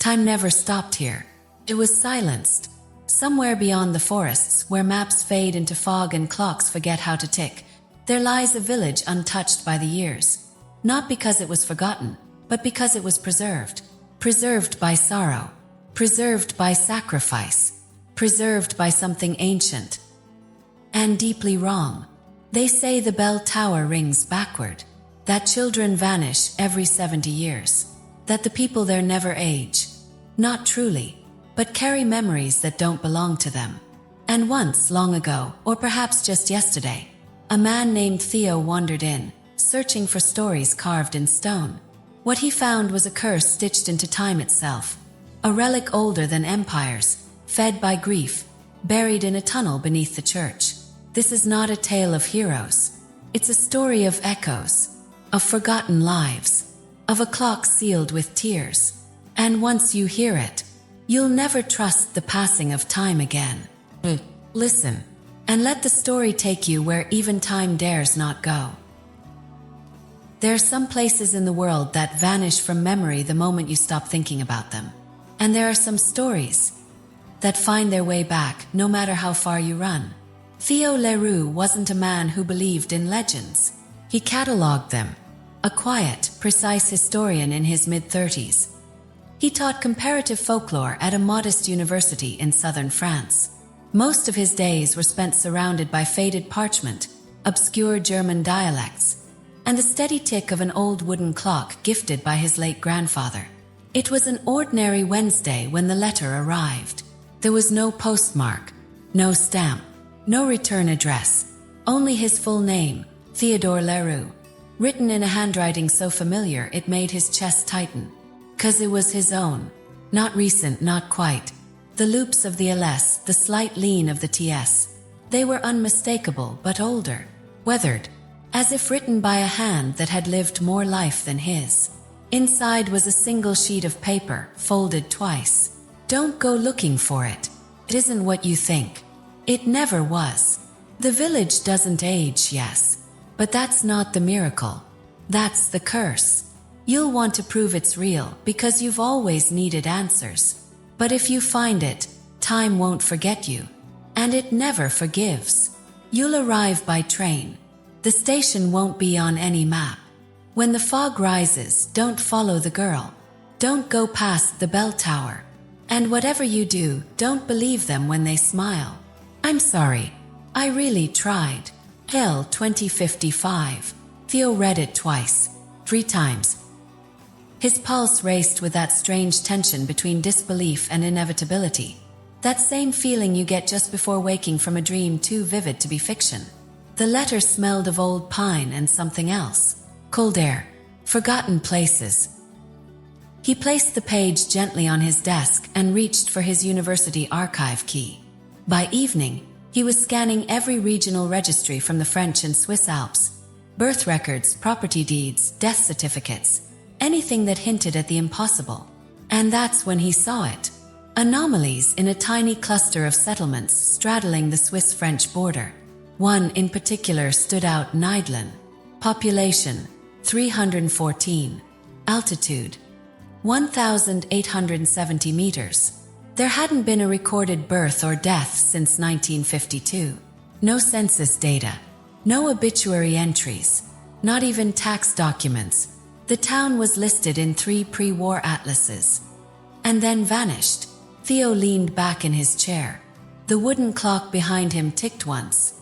Time never stopped here. It was silenced. Somewhere beyond the forests, where maps fade into fog and clocks forget how to tick, there lies a village untouched by the years. Not because it was forgotten, but because it was preserved. Preserved by sorrow. Preserved by sacrifice. Preserved by something ancient. And deeply wrong. They say the bell tower rings backward. That children vanish every 70 years. That the people there never age. Not truly, but carry memories that don't belong to them. And once, long ago, or perhaps just yesterday, a man named Theo wandered in, searching for stories carved in stone. What he found was a curse stitched into time itself, a relic older than empires, fed by grief, buried in a tunnel beneath the church. This is not a tale of heroes. It's a story of echoes, of forgotten lives, of a clock sealed with tears. And once you hear it, you'll never trust the passing of time again. Listen, and let the story take you where even time dares not go. There are some places in the world that vanish from memory the moment you stop thinking about them. And there are some stories that find their way back no matter how far you run. Theo Leroux wasn't a man who believed in legends. He catalogued them, a quiet, precise historian in his mid-30s. He taught comparative folklore at a modest university in southern France. Most of his days were spent surrounded by faded parchment, obscure German dialects, and the steady tick of an old wooden clock gifted by his late grandfather. It was an ordinary Wednesday when the letter arrived. There was no postmark, no stamp, no return address, only his full name, Theodore Leroux, written in a handwriting so familiar it made his chest tighten. 'Cause it was his own. Not recent, not quite. The loops of the LS, the slight lean of the TS. They were unmistakable but older, weathered, as if written by a hand that had lived more life than his. Inside was a single sheet of paper, folded twice. Don't go looking for it. It isn't what you think. It never was. The village doesn't age, yes. But that's not the miracle. That's the curse. You'll want to prove it's real because you've always needed answers. But if you find it, time won't forget you. And it never forgives. You'll arrive by train. The station won't be on any map. When the fog rises, don't follow the girl. Don't go past the bell tower. And whatever you do, don't believe them when they smile. I'm sorry. I really tried. Hell 2055. Theo read it twice. 3 times. His pulse raced with that strange tension between disbelief and inevitability. That same feeling you get just before waking from a dream too vivid to be fiction. The letter smelled of old pine and something else. Cold air. Forgotten places. He placed the page gently on his desk and reached for his university archive key. By evening, he was scanning every regional registry from the French and Swiss Alps. Birth records, property deeds, death certificates. Anything that hinted at the impossible. And that's when he saw it. Anomalies in a tiny cluster of settlements straddling the Swiss-French border. One in particular stood out: Nidlin. Population, 314. Altitude, 1,870 meters. There hadn't been a recorded birth or death since 1952. No census data. No obituary entries. Not even tax documents. The town was listed in 3 pre-war atlases. And then vanished. Theo leaned back in his chair. The wooden clock behind him ticked once.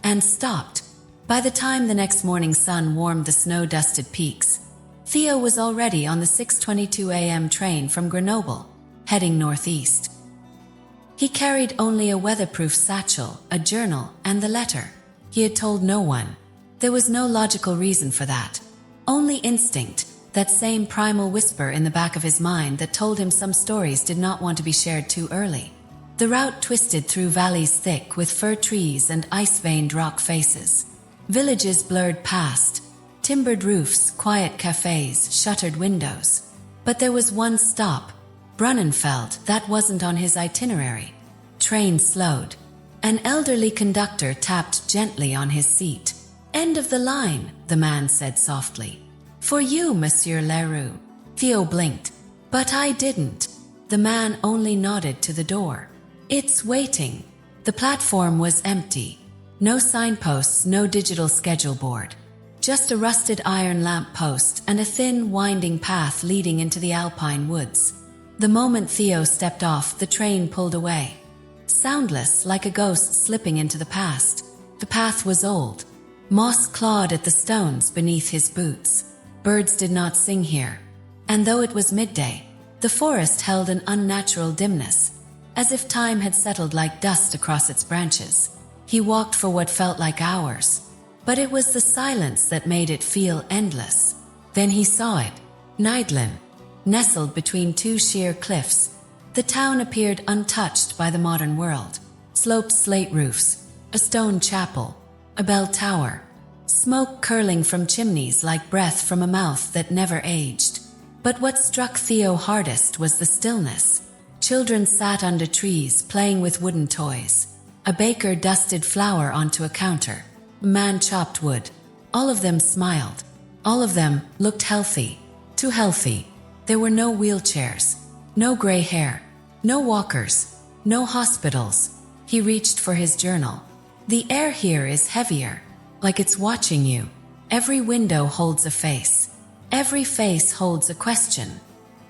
And stopped. By the time the next morning's sun warmed the snow-dusted peaks, Theo was already on the 6:22 a.m. train from Grenoble, heading northeast. He carried only a weatherproof satchel, a journal, and the letter. He had told no one. There was no logical reason for that. Only instinct, that same primal whisper in the back of his mind that told him some stories did not want to be shared too early. The route twisted through valleys thick with fir trees and ice-veined rock faces. Villages blurred past. Timbered roofs, quiet cafes, shuttered windows. But there was one stop. Brunnenfeld. That wasn't on his itinerary. Train slowed. An elderly conductor tapped gently on his seat. "End of the line," the man said softly. "For you, Monsieur Leroux." Theo blinked. But I didn't. The man only nodded to the door. It's waiting. The platform was empty. No signposts, no digital schedule board. Just a rusted iron lamp post and a thin, winding path leading into the alpine woods. The moment Theo stepped off, the train pulled away. Soundless, like a ghost slipping into the past. The path was old. Moss clawed at the stones beneath his boots. Birds did not sing here. And though it was midday, the forest held an unnatural dimness, as if time had settled like dust across its branches. He walked for what felt like hours, but it was the silence that made it feel endless. Then he saw it, Nidlin, nestled between two sheer cliffs. The town appeared untouched by the modern world. Sloped slate roofs, a stone chapel, a bell tower, smoke curling from chimneys like breath from a mouth that never aged. But what struck Theo hardest was the stillness. Children sat under trees playing with wooden toys. A baker dusted flour onto a counter. A man chopped wood. All of them smiled. All of them looked healthy. Too healthy. There were no wheelchairs, no gray hair, no walkers, no hospitals. He reached for his journal. The air here is heavier, like it's watching you. Every window holds a face. Every face holds a question.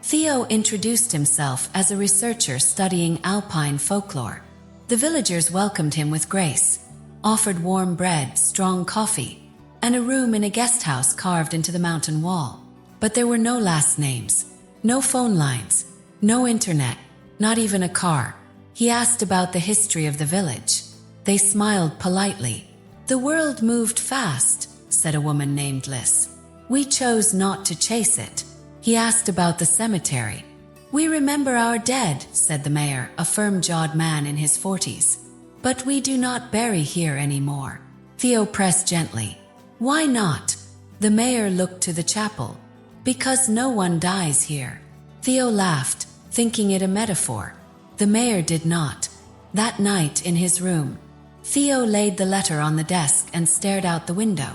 Theo introduced himself as a researcher studying alpine folklore. The villagers welcomed him with grace, offered warm bread, strong coffee, and a room in a guest house carved into the mountain wall. But there were no last names, no phone lines, no internet, not even a car. He asked about the history of the village. They smiled politely. "The world moved fast," said a woman named Liz. "We chose not to chase it." He asked about the cemetery. "We remember our dead," said the mayor, a firm-jawed man in his 40s. "But we do not bury here anymore." Theo pressed gently. "Why not?" The mayor looked to the chapel. "Because no one dies here." Theo laughed, thinking it a metaphor. The mayor did not. That night in his room, Theo laid the letter on the desk and stared out the window.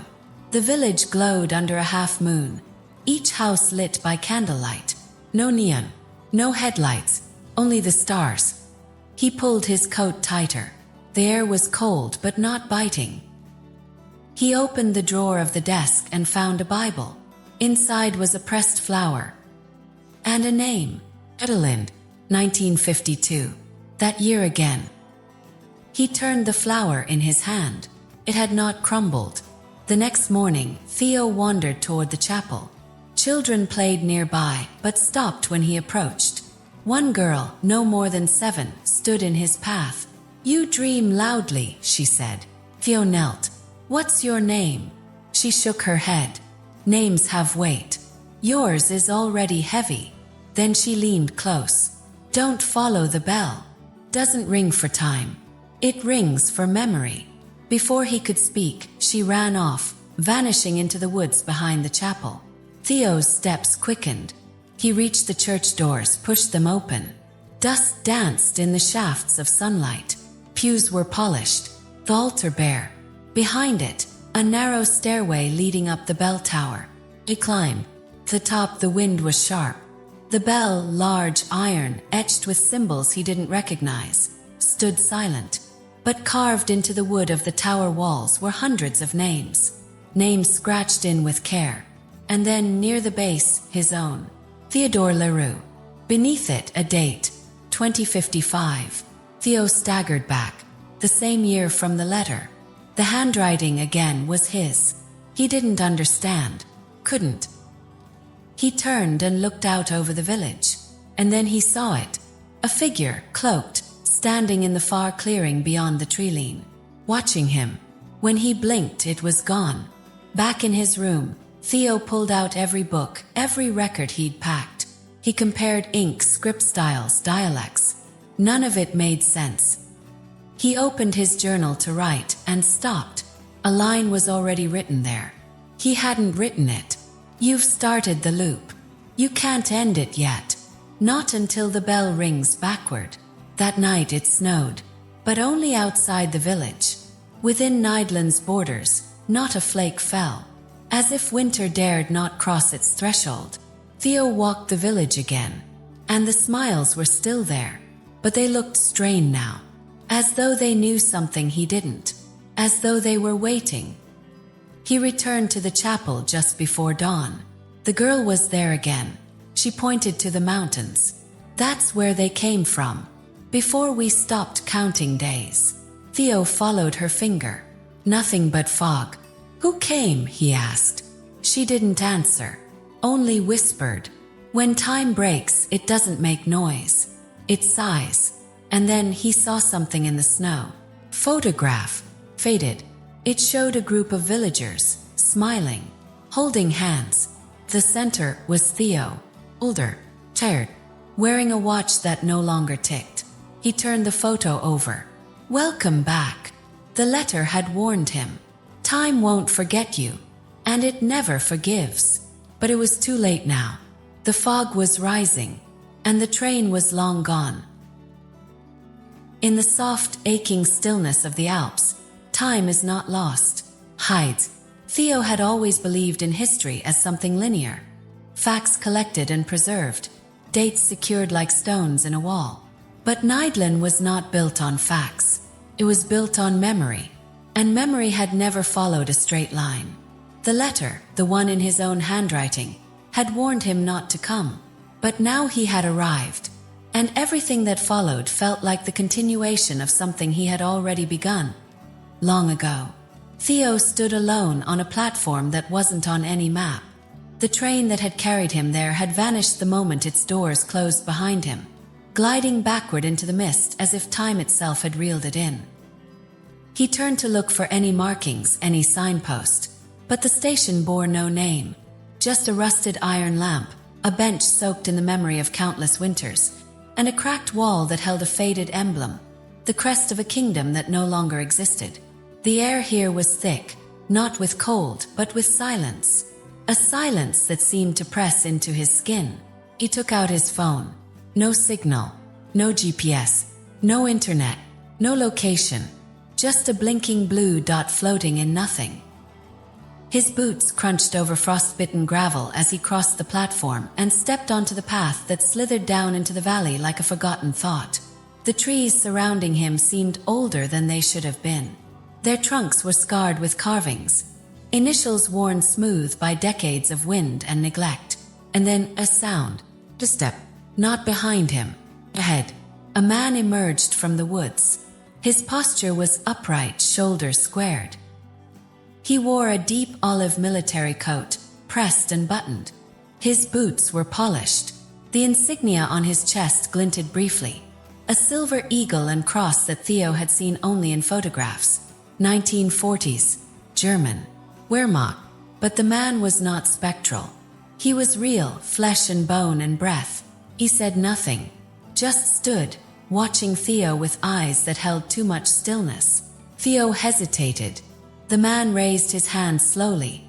The village glowed under a half-moon, each house lit by candlelight. No neon, no headlights, only the stars. He pulled his coat tighter. The air was cold but not biting. He opened the drawer of the desk and found a Bible. Inside was a pressed flower. And a name. Edelind, 1952. That year again. He turned the flower in his hand. It had not crumbled. The next morning, Theo wandered toward the chapel. Children played nearby, but stopped when he approached. One girl, no more than 7, stood in his path. "You dream loudly," she said. Theo knelt. "What's your name?" She shook her head. "Names have weight. Yours is already heavy." Then she leaned close. "Don't follow the bell. Doesn't ring for time. It rings for memory." Before he could speak, she ran off, vanishing into the woods behind the chapel. Theo's steps quickened. He reached the church doors, pushed them open. Dust danced in the shafts of sunlight. Pews were polished, the altar bare. Behind it, a narrow stairway leading up the bell tower. He climbed. To the top, the wind was sharp. The bell, large, iron, etched with symbols he didn't recognize, stood silent. But carved into the wood of the tower walls were hundreds of names. Names scratched in with care. And then, near the base, his own. Theodore Leroux. Beneath it, a date. 2055. Theo staggered back. The same year from the letter. The handwriting again was his. He didn't understand. Couldn't. He turned and looked out over the village. And then he saw it. A figure, cloaked, standing in the far clearing beyond the tree-line, watching him. When he blinked, it was gone. Back in his room, Theo pulled out every book, every record he'd packed. He compared ink, script styles, dialects. None of it made sense. He opened his journal to write and stopped. A line was already written there. He hadn't written it. "You've started the loop. You can't end it yet. Not until the bell rings backward." That night it snowed, but only outside the village. Within Nidland's borders, not a flake fell. As if winter dared not cross its threshold. Theo walked the village again. and the smiles were still there, but they looked strained now, as though they knew something he didn't, as though they were waiting. He returned to the chapel just before dawn. The girl was there again. She pointed to the mountains. That's where they came from, before we stopped counting days. Theo followed her finger. Nothing but fog. Who came? He asked. She didn't answer, only whispered. When time breaks, it doesn't make noise. It sighs. And then he saw something in the snow. Photograph. Faded. It showed a group of villagers, smiling, holding hands. The center was Theo, older, tired, wearing a watch that no longer ticked. He turned the photo over. Welcome back. The letter had warned him. Time won't forget you, and it never forgives. But it was too late now. The fog was rising, and the train was long gone. In the soft, aching stillness of the Alps, time is not lost. Hides. Theo had always believed in history as something linear. Facts collected and preserved, dates secured like stones in a wall. But Nidlin was not built on facts. It was built on memory, and memory had never followed a straight line. The letter, the one in his own handwriting, had warned him not to come. But now he had arrived, and everything that followed felt like the continuation of something he had already begun. Long ago, Theo stood alone on a platform that wasn't on any map. The train that had carried him there had vanished the moment its doors closed behind him, gliding backward into the mist as if time itself had reeled it in. He turned to look for any markings, any signpost, but the station bore no name, just a rusted iron lamp, a bench soaked in the memory of countless winters, and a cracked wall that held a faded emblem, the crest of a kingdom that no longer existed. The air here was thick, not with cold, but with silence, a silence that seemed to press into his skin. He took out his phone. No signal, no GPS, no internet, no location, just a blinking blue dot floating in nothing. His boots crunched over frostbitten gravel as he crossed the platform and stepped onto the path that slithered down into the valley like a forgotten thought. The trees surrounding him seemed older than they should have been. Their trunks were scarred with carvings, initials worn smooth by decades of wind and neglect. And then a sound, a step, not behind him, ahead. A man emerged from the woods. His posture was upright, shoulders squared. He wore a deep olive military coat, pressed and buttoned. His boots were polished. The insignia on his chest glinted briefly. A silver eagle and cross that Theo had seen only in photographs. 1940s, German, Wehrmacht. But the man was not spectral. He was real, flesh and bone and breath. He said nothing, just stood, watching Theo with eyes that held too much stillness. Theo hesitated. The man raised his hand slowly.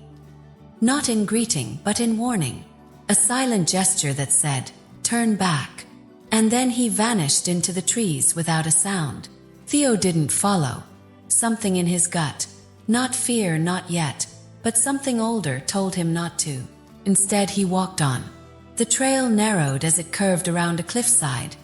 Not in greeting, but in warning. A silent gesture that said, "Turn back." And then he vanished into the trees without a sound. Theo didn't follow. Something in his gut, not fear, not yet, but something older told him not to. Instead, he walked on. The trail narrowed as it curved around a cliffside,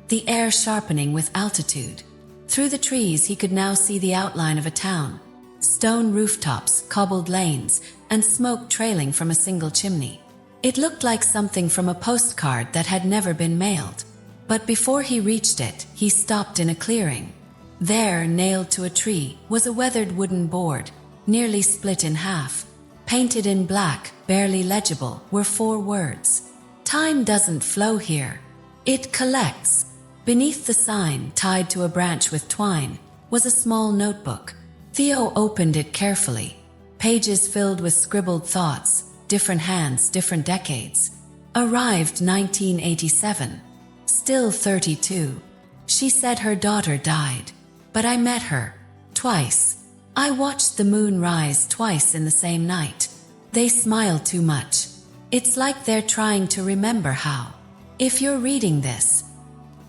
the air sharpening with altitude. Through the trees, he could now see the outline of a town. Stone rooftops, cobbled lanes, and smoke trailing from a single chimney. It looked like something from a postcard that had never been mailed. But before he reached it, he stopped in a clearing. There, nailed to a tree, was a weathered wooden board, nearly split in half. Painted in black, barely legible, were 4 words. "Time doesn't flow here. It collects." Beneath the sign, tied to a branch with twine, was a small notebook. Theo opened it carefully. Pages filled with scribbled thoughts, different hands, different decades. Arrived 1987. Still 32. She said her daughter died. But I met her. Twice. I watched the moon rise twice in the same night. They smile too much. It's like they're trying to remember how. If you're reading this,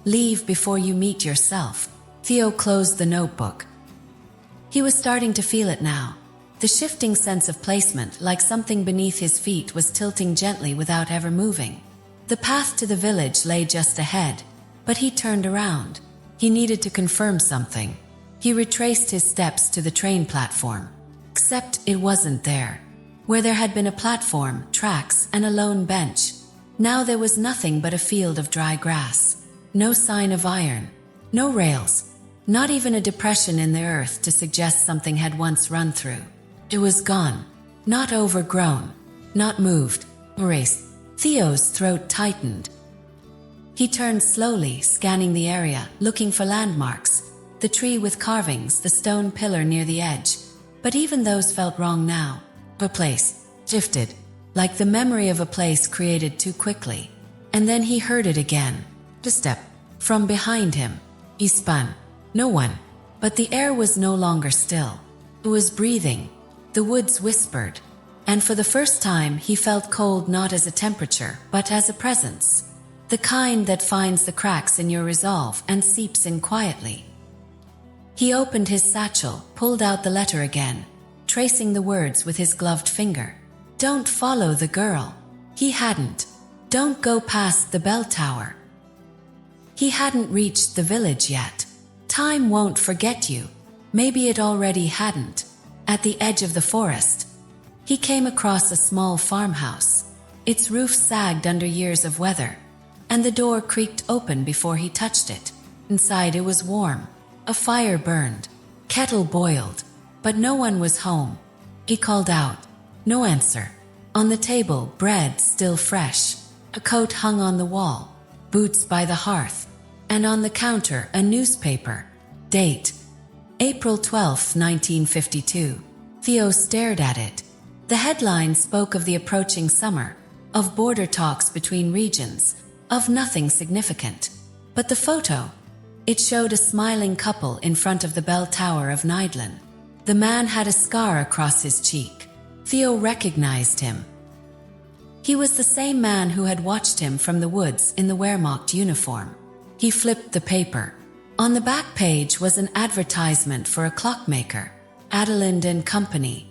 leave before you meet yourself. Theo closed the notebook. He was starting to feel it now. The shifting sense of placement, like something beneath his feet was tilting gently without ever moving. The path to the village lay just ahead, but he turned around. He needed to confirm something. He retraced his steps to the train platform. Except it wasn't there. Where there had been a platform, tracks, and a lone bench, now there was nothing but a field of dry grass. No sign of iron. No rails. Not even a depression in the earth to suggest something had once run through. It was gone. Not overgrown. Not moved. Erased. Theo's throat tightened. He turned slowly, scanning the area, looking for landmarks. The tree with carvings, the stone pillar near the edge. But even those felt wrong now. A place shifted, like the memory of a place created too quickly. And then he heard it again. A step. From behind him. He spun. No one. But the air was no longer still. It was breathing. The woods whispered. And for the first time he felt cold not as a temperature, but as a presence. The kind that finds the cracks in your resolve and seeps in quietly. He opened his satchel, pulled out the letter again, tracing the words with his gloved finger. Don't follow the girl. He hadn't. Don't go past the bell tower. He hadn't reached the village yet. Time won't forget you. Maybe it already hadn't. At the edge of the forest, he came across a small farmhouse. Its roof sagged under years of weather, and the door creaked open before he touched it. Inside it was warm. A fire burned. Kettle boiled. But no one was home. He called out. No answer. On the table, bread still fresh. A coat hung on the wall. Boots by the hearth. And on the counter, a newspaper. Date. April 12, 1952. Theo stared at it. The headline spoke of the approaching summer, of border talks between regions, of nothing significant. But the photo, it showed a smiling couple in front of the bell tower of Nidlin. The man had a scar across his cheek. Theo recognized him. He was the same man who had watched him from the woods in the Wehrmacht uniform. He flipped the paper. On the back page was an advertisement for a clockmaker, Adelind and Company.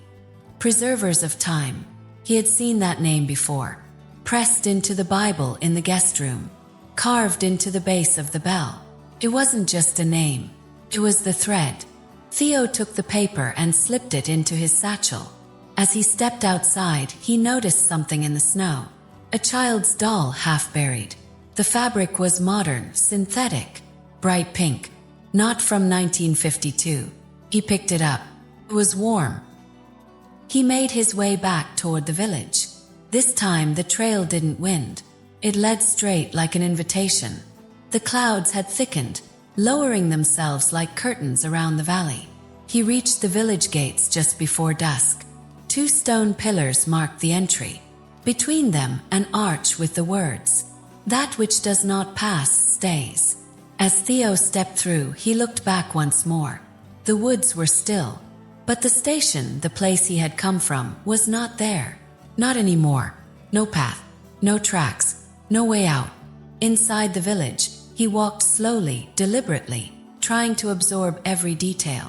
Preservers of time. He had seen that name before. Pressed into the Bible in the guest room. Carved into the base of the bell. It wasn't just a name. It was the thread. Theo took the paper and slipped it into his satchel. As he stepped outside, he noticed something in the snow. A child's doll half buried. The fabric was modern, synthetic, bright pink. Not from 1952. He picked it up. It was warm. He made his way back toward the village. This time the trail didn't wind. It led straight like an invitation. The clouds had thickened, lowering themselves like curtains around the valley. He reached the village gates just before dusk. 2 stone pillars marked the entry. Between them, an arch with the words, "That which does not pass, stays." As Theo stepped through, he looked back once more. The woods were still. But the station, the place he had come from, was not there. Not anymore. No path. No tracks. No way out. Inside the village, he walked slowly, deliberately, trying to absorb every detail.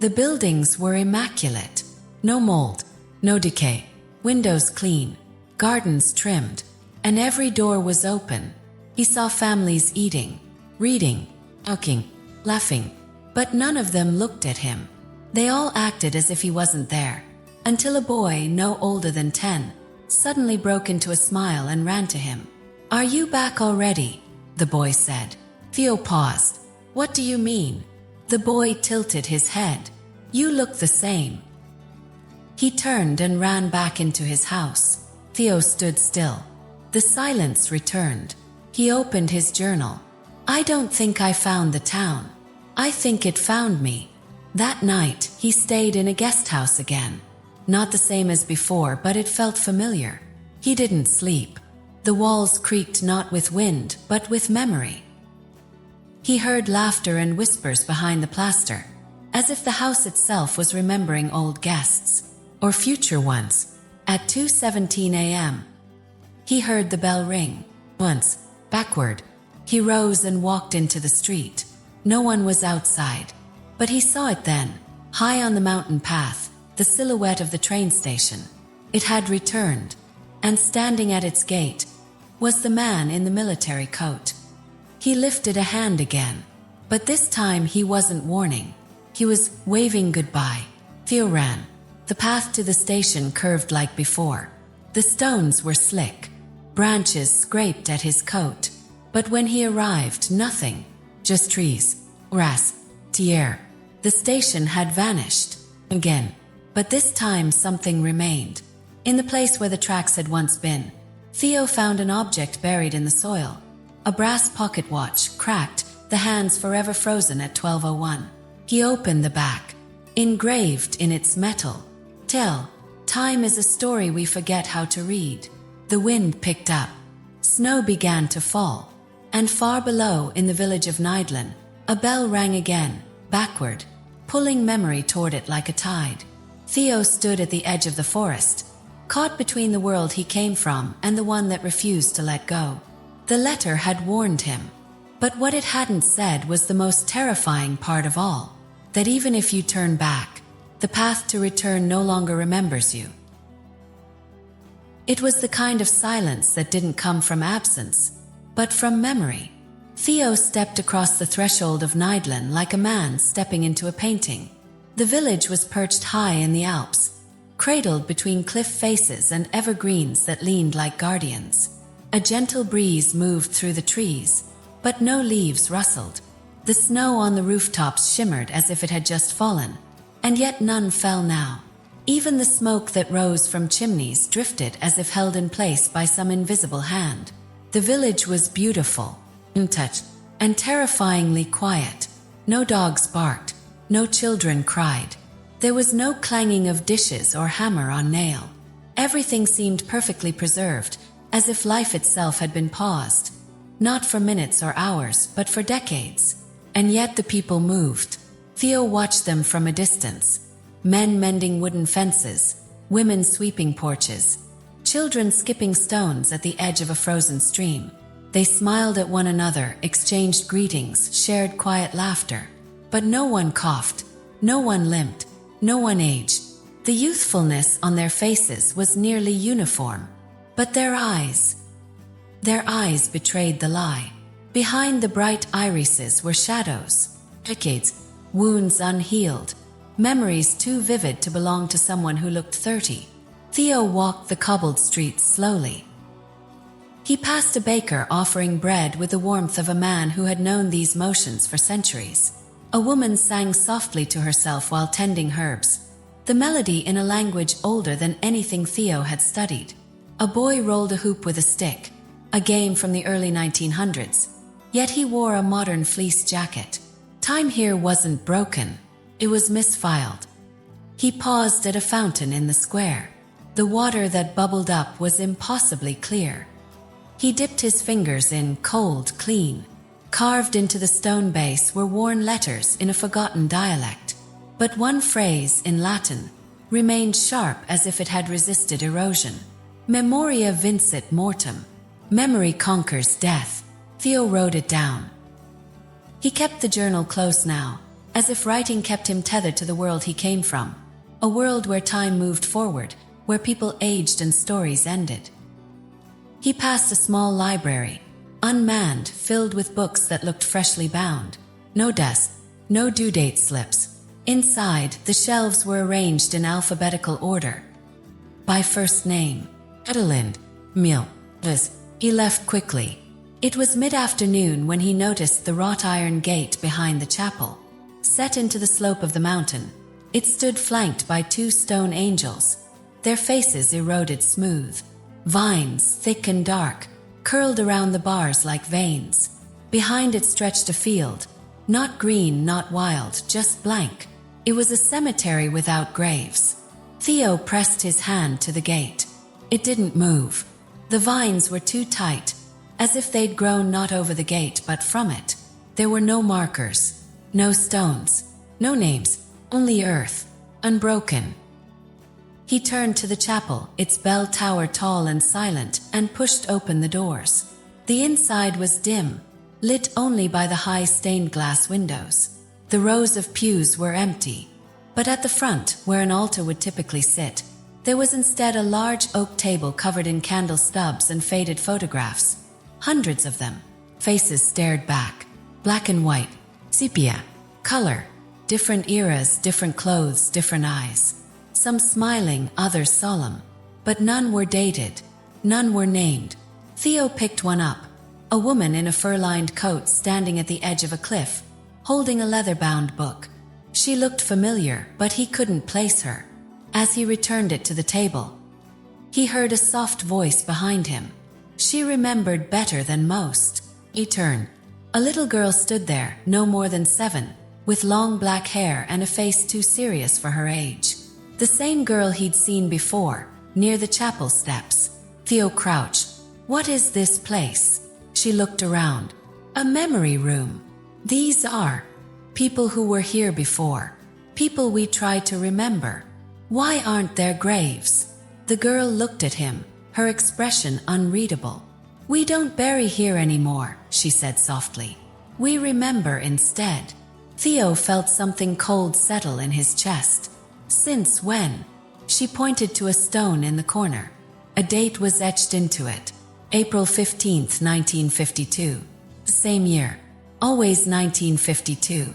The buildings were immaculate. No mold. No decay. Windows clean. Gardens trimmed. And every door was open. He saw families eating, reading, talking, laughing. But none of them looked at him. They all acted as if he wasn't there, until a boy no older than 10 suddenly broke into a smile and ran to him. "Are you back already?" the boy said. Theo paused. "What do you mean?" The boy tilted his head. "You look the same." He turned and ran back into his house. Theo stood still. The silence returned. He opened his journal. "I don't think I found the town. I think it found me." That night, he stayed in a guest house again. Not the same as before, but it felt familiar. He didn't sleep. The walls creaked not with wind, but with memory. He heard laughter and whispers behind the plaster, as if the house itself was remembering old guests, or future ones. At 2:17 a.m., he heard the bell ring. Once, backward, he rose and walked into the street. No one was outside. But he saw it then, high on the mountain path, the silhouette of the train station. It had returned, and standing at its gate was the man in the military coat. He lifted a hand again, but this time he wasn't warning. He was waving goodbye. Theo ran. The path to the station curved like before. The stones were slick. Branches scraped at his coat. But when he arrived, nothing. Just trees, grass, tier. The station had vanished. Again. But this time something remained. In the place where the tracks had once been, Theo found an object buried in the soil. A brass pocket watch, cracked, the hands forever frozen at 12:01. He opened the back. Engraved in its metal. Tell, time is a story we forget how to read. The wind picked up. Snow began to fall. And far below, in the village of Nidlan, a bell rang again, backward, pulling memory toward it like a tide. Theo stood at the edge of the forest, caught between the world he came from and the one that refused to let go. The letter had warned him. But what it hadn't said was the most terrifying part of all, that even if you turn back, the path to return no longer remembers you. It was the kind of silence that didn't come from absence, but from memory. Theo stepped across the threshold of Nidlan like a man stepping into a painting. The village was perched high in the Alps, cradled between cliff faces and evergreens that leaned like guardians. A gentle breeze moved through the trees, but no leaves rustled. The snow on the rooftops shimmered as if it had just fallen, and yet none fell now. Even the smoke that rose from chimneys drifted as if held in place by some invisible hand. The village was beautiful, untouched, and terrifyingly quiet. No dogs barked, no children cried. There was no clanging of dishes or hammer on nail. Everything seemed perfectly preserved, as if life itself had been paused. Not for minutes or hours, but for decades. And yet the people moved. Theo watched them from a distance. Men mending wooden fences, women sweeping porches, children skipping stones at the edge of a frozen stream. They smiled at one another, exchanged greetings, shared quiet laughter. But no one coughed, no one limped, no one aged. The youthfulness on their faces was nearly uniform. But their eyes betrayed the lie. Behind the bright irises were shadows, decades, wounds unhealed, memories too vivid to belong to someone who looked 30. Theo walked the cobbled streets slowly. He passed a baker offering bread with the warmth of a man who had known these motions for centuries. A woman sang softly to herself while tending herbs, the melody in a language older than anything Theo had studied. A boy rolled a hoop with a stick, a game from the early 1900s, yet he wore a modern fleece jacket. Time here wasn't broken, it was misfiled. He paused at a fountain in the square. The water that bubbled up was impossibly clear. He dipped his fingers in, cold, clean. Carved into the stone base were worn letters in a forgotten dialect, but one phrase in Latin remained sharp as if it had resisted erosion. Memoria vincit mortem. Memory conquers death. Theo wrote it down. He kept the journal close now, as if writing kept him tethered to the world he came from, a world where time moved forward, where people aged and stories ended. He passed a small library, unmanned, filled with books that looked freshly bound. No dust, no due date slips. Inside, the shelves were arranged in alphabetical order. By first name. Edelind, Mil, Vis. He left quickly. It was mid-afternoon when he noticed the wrought iron gate behind the chapel. Set into the slope of the mountain, it stood flanked by two stone angels, their faces eroded smooth. Vines, thick and dark, curled around the bars like veins. Behind it stretched a field, not green, not wild, just blank. It was a cemetery without graves. Theo pressed his hand to the gate. It didn't move. The vines were too tight, as if they'd grown not over the gate but from it. There were no markers, no stones, no names, only earth, unbroken. He turned to the chapel, its bell tower tall and silent, and pushed open the doors. The inside was dim, lit only by the high stained glass windows. The rows of pews were empty, but at the front, where an altar would typically sit, There was instead a large oak table covered in candle stubs and faded photographs. Hundreds of them. Faces stared back. Black and white. Sepia. Color. Different eras, different clothes, different eyes. Some smiling, others solemn. But none were dated. None were named. Theo picked one up. A woman in a fur-lined coat standing at the edge of a cliff, holding a leather-bound book. She looked familiar, but he couldn't place her. As he returned it to the table, he heard a soft voice behind him. She remembered better than most. He turned. A little girl stood there, no more than 7, with long black hair and a face too serious for her age. The same girl he'd seen before, near the chapel steps. Theo crouched. What is this place? She looked around. A memory room. These are people who were here before. People we try to remember. Why aren't there graves? The girl looked at him, her expression unreadable. We don't bury here anymore, she said softly. We remember instead. Theo felt something cold settle in his chest. Since when? She pointed to a stone in the corner. A date was etched into it. April 15th, 1952. The same year. Always 1952.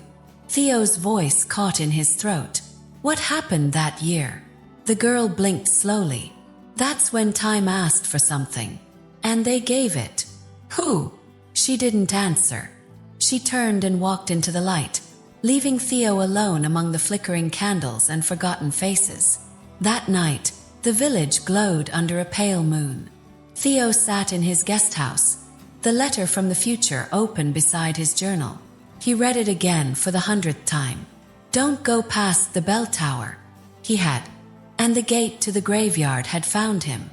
Theo's voice caught in his throat. What happened that year? The girl blinked slowly. That's when time asked for something. And they gave it. Who? She didn't answer. She turned and walked into the light, leaving Theo alone among the flickering candles and forgotten faces. That night, the village glowed under a pale moon. Theo sat in his guest house, the letter from the future open beside his journal. He read it again for the 100th time. Don't go past the bell tower. He had. And the gate to the graveyard had found him.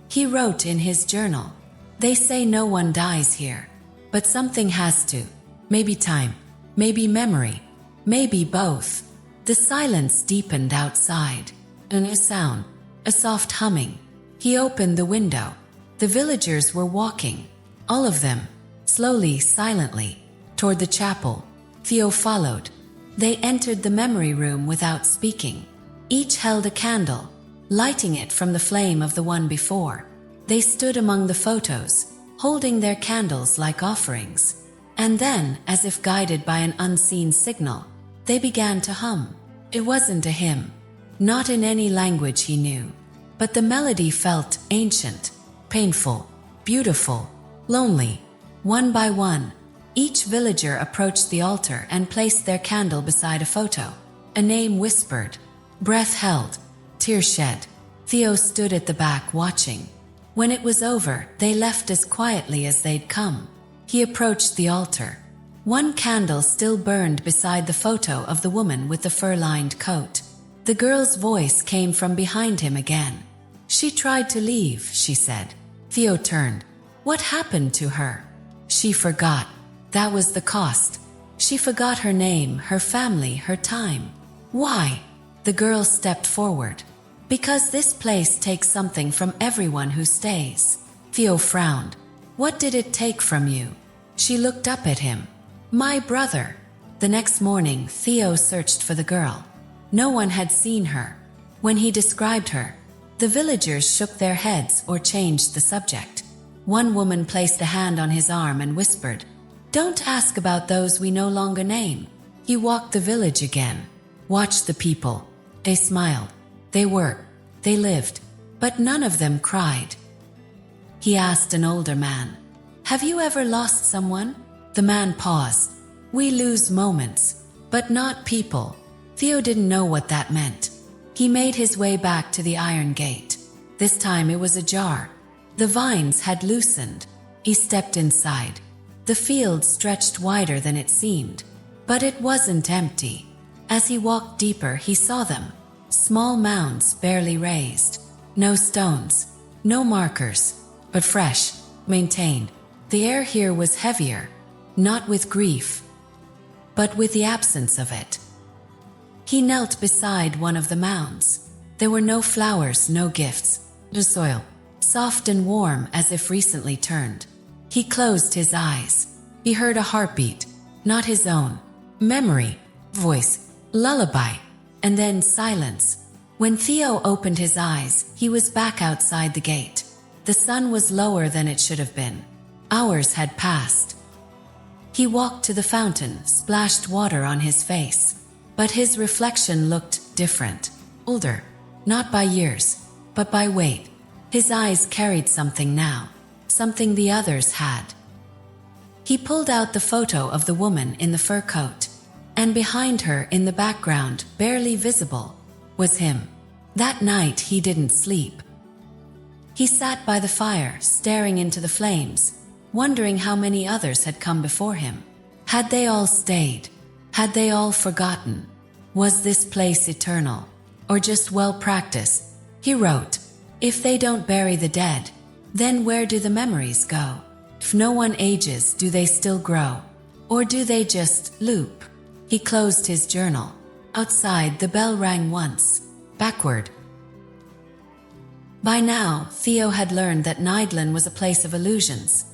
He wrote in his journal. They say no one dies here. But something has to. Maybe time. Maybe memory. Maybe both. The silence deepened outside. And a sound. A soft humming. He opened the window. The villagers were walking. All of them. Slowly, silently. Toward the chapel. Theo followed. They entered the memory room without speaking. Each held a candle, lighting it from the flame of the one before. They stood among the photos, holding their candles like offerings. And then, as if guided by an unseen signal, they began to hum. It wasn't a hymn, not in any language he knew, but the melody felt ancient, painful, beautiful, lonely. One by one, each villager approached the altar and placed their candle beside a photo. A name whispered, breath held, tears shed. Theo stood at the back watching. When it was over, they left as quietly as they'd come. He approached the altar. One candle still burned beside the photo of the woman with the fur-lined coat. The girl's voice came from behind him again. She tried to leave, she said. Theo turned. What happened to her? She forgot. That was the cost. She forgot her name, her family, her time. Why? The girl stepped forward. Because this place takes something from everyone who stays. Theo frowned. What did it take from you? She looked up at him. My brother. The next morning, Theo searched for the girl. No one had seen her. When he described her, the villagers shook their heads or changed the subject. One woman placed a hand on his arm and whispered, Don't ask about those we no longer name. He walked the village again. Watched the people. They smiled. They worked. They lived. But none of them cried. He asked an older man, Have you ever lost someone? The man paused. We lose moments, but not people. Theo didn't know what that meant. He made his way back to the iron gate. This time it was ajar. The vines had loosened. He stepped inside. The field stretched wider than it seemed, but it wasn't empty. As he walked deeper, he saw them. Small mounds barely raised. No stones, no markers, but fresh, maintained. The air here was heavier, not with grief, but with the absence of it. He knelt beside one of the mounds. There were no flowers, no gifts. The soil, soft and warm as if recently turned. He closed his eyes. He heard a heartbeat, not his own. Memory, voice, lullaby, and then silence. When Theo opened his eyes, he was back outside the gate. The sun was lower than it should have been. Hours had passed. He walked to the fountain, splashed water on his face. But his reflection looked different. Older. Not by years, but by weight. His eyes carried something now. Something the others had. He pulled out the photo of the woman in the fur coat. And behind her, in the background, barely visible, was him. That night he didn't sleep. He sat by the fire, staring into the flames, wondering how many others had come before him. Had they all stayed? Had they all forgotten? Was this place eternal? Or just well-practiced? He wrote, "If they don't bury the dead, then where do the memories go? If no one ages, do they still grow? Or do they just loop?" He closed his journal. Outside, the bell rang once. Backward. By now, Theo had learned that Nidlan was a place of illusions.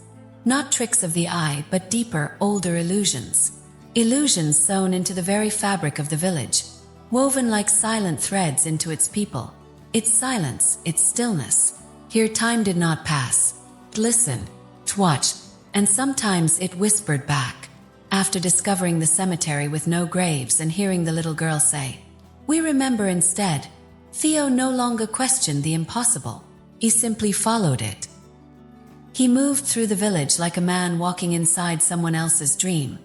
Not tricks of the eye, but deeper, older illusions. Illusions sewn into the very fabric of the village, woven like silent threads into its people. Its silence, its stillness. Here time did not pass. It listened, it watched, and sometimes it whispered back. After discovering the cemetery with no graves and hearing the little girl say, "We remember instead," Theo no longer questioned the impossible. He simply followed it. He moved through the village like a man walking inside someone else's dream,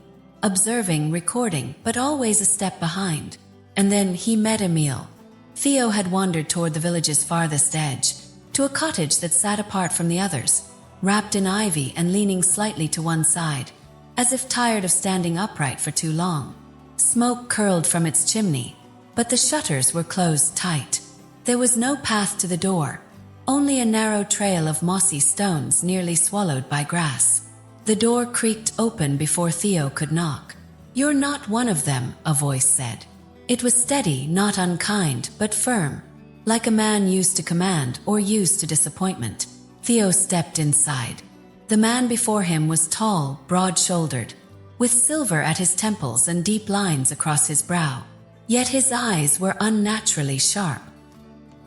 observing, recording, but always a step behind. And then he met Emil. Theo had wandered toward the village's farthest edge, to a cottage that sat apart from the others, wrapped in ivy and leaning slightly to one side, as if tired of standing upright for too long. Smoke curled from its chimney, but the shutters were closed tight. There was no path to the door, only a narrow trail of mossy stones nearly swallowed by grass. The door creaked open before Theo could knock. "You're not one of them," a voice said. It was steady, not unkind, but firm, like a man used to command or used to disappointment. Theo stepped inside. The man before him was tall, broad-shouldered, with silver at his temples and deep lines across his brow. Yet his eyes were unnaturally sharp.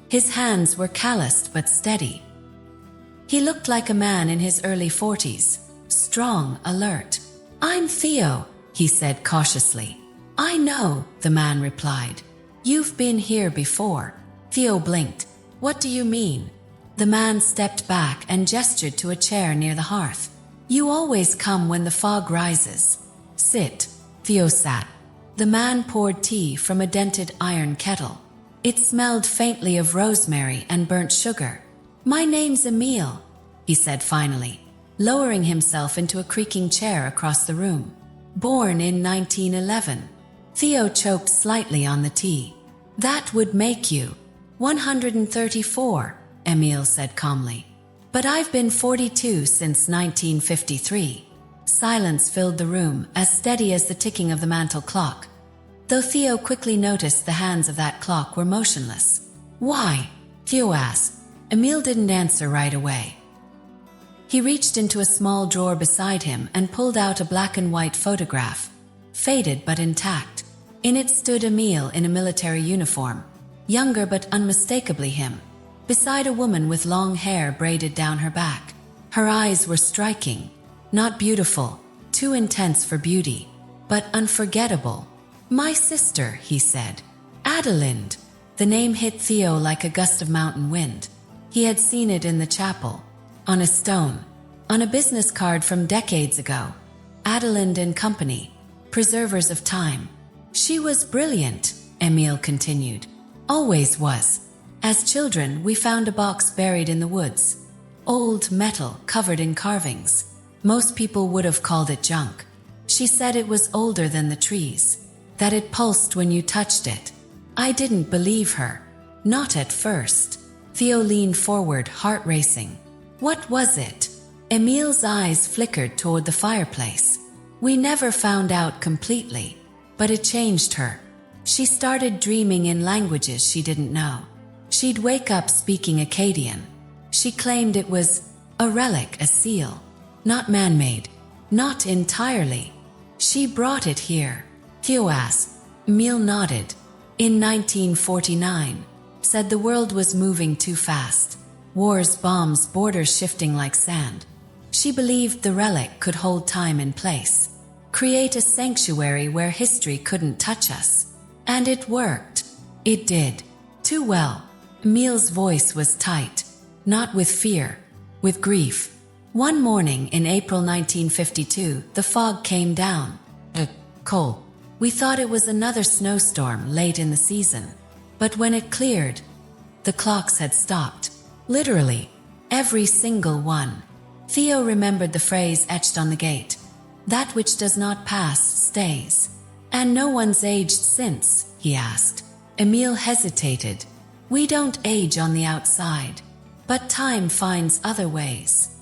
His hands were calloused but steady. He looked like a man in his early 40s, strong, alert. "I'm Theo," he said cautiously. "I know," the man replied. "You've been here before." Theo blinked. "What do you mean?" The man stepped back and gestured to a chair near the hearth. "You always come when the fog rises. Sit." Theo sat. The man poured tea from a dented iron kettle. It smelled faintly of rosemary and burnt sugar. "My name's Emil," he said finally, lowering himself into a creaking chair across the room. "Born in 1911. Theo choked slightly on the tea. "That would make you 134, Emil said calmly. "But I've been 42 since 1953. Silence filled the room, as steady as the ticking of the mantel clock. Though Theo quickly noticed the hands of that clock were motionless. "Why?" Theo asked. Emil didn't answer right away. He reached into a small drawer beside him and pulled out a black and white photograph, faded but intact. In it stood Emil in a military uniform, younger but unmistakably him, beside a woman with long hair braided down her back. Her eyes were striking, not beautiful, too intense for beauty, but unforgettable. "My sister," he said. "Adelind." The name hit Theo like a gust of mountain wind. He had seen it in the chapel, on a stone, on a business card from decades ago. Adelind and Company, preservers of time. "She was brilliant," Emil continued. "Always was. As children, we found a box buried in the woods. Old metal covered in carvings. Most people would have called it junk. She said it was older than the trees, that it pulsed when you touched it. I didn't believe her. Not at first." Theo leaned forward, heart racing. "What was it?" Emil's eyes flickered toward the fireplace. "We never found out completely, but it changed her. She started dreaming in languages she didn't know. She'd wake up speaking Akkadian. She claimed it was a relic, a seal. Not man-made. Not entirely. She brought it here." Theo asked. Emil nodded. "In 1949. said the world was moving too fast. Wars, bombs, borders shifting like sand. She believed the relic could hold time in place, create a sanctuary where history couldn't touch us. And it worked. It did. Too well. Emil's voice was tight, not with fear, with grief. One morning in April 1952, the fog came down. Cold. We thought it was another snowstorm late in the season. But when it cleared, the clocks had stopped. Literally, every single one. Theo remembered the phrase etched on the gate. That which does not pass, stays. And no one's aged since, he asked. Emil hesitated. We don't age on the outside, but time finds other ways.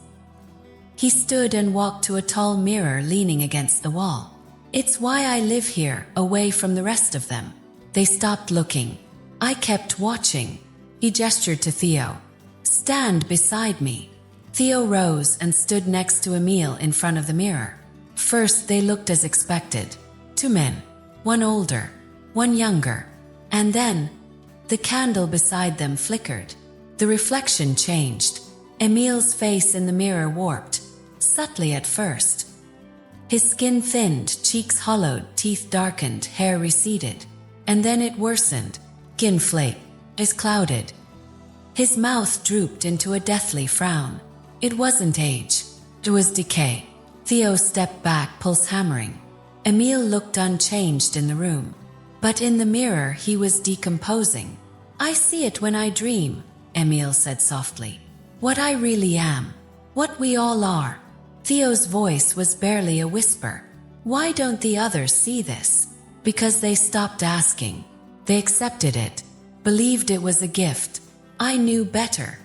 He stood and walked to a tall mirror leaning against the wall. It's why I live here, away from the rest of them. They stopped looking. I kept watching. He gestured to Theo. Stand beside me. Theo rose and stood next to Emil in front of the mirror. First they looked as expected. Two men, one older, one younger. And then, the candle beside them flickered. The reflection changed. Emil's face in the mirror warped, subtly at first. His skin thinned, cheeks hollowed, teeth darkened, hair receded. And then it worsened. Skin flaked, eyes clouded. His mouth drooped into a deathly frown. It wasn't age. It was decay. Theo stepped back, pulse hammering. Emil looked unchanged in the room. But in the mirror he was decomposing. I see it when I dream, Emil said softly. What I really am. What we all are. Theo's voice was barely a whisper. Why don't the others see this? Because they stopped asking. They accepted it. Believed it was a gift. I knew better.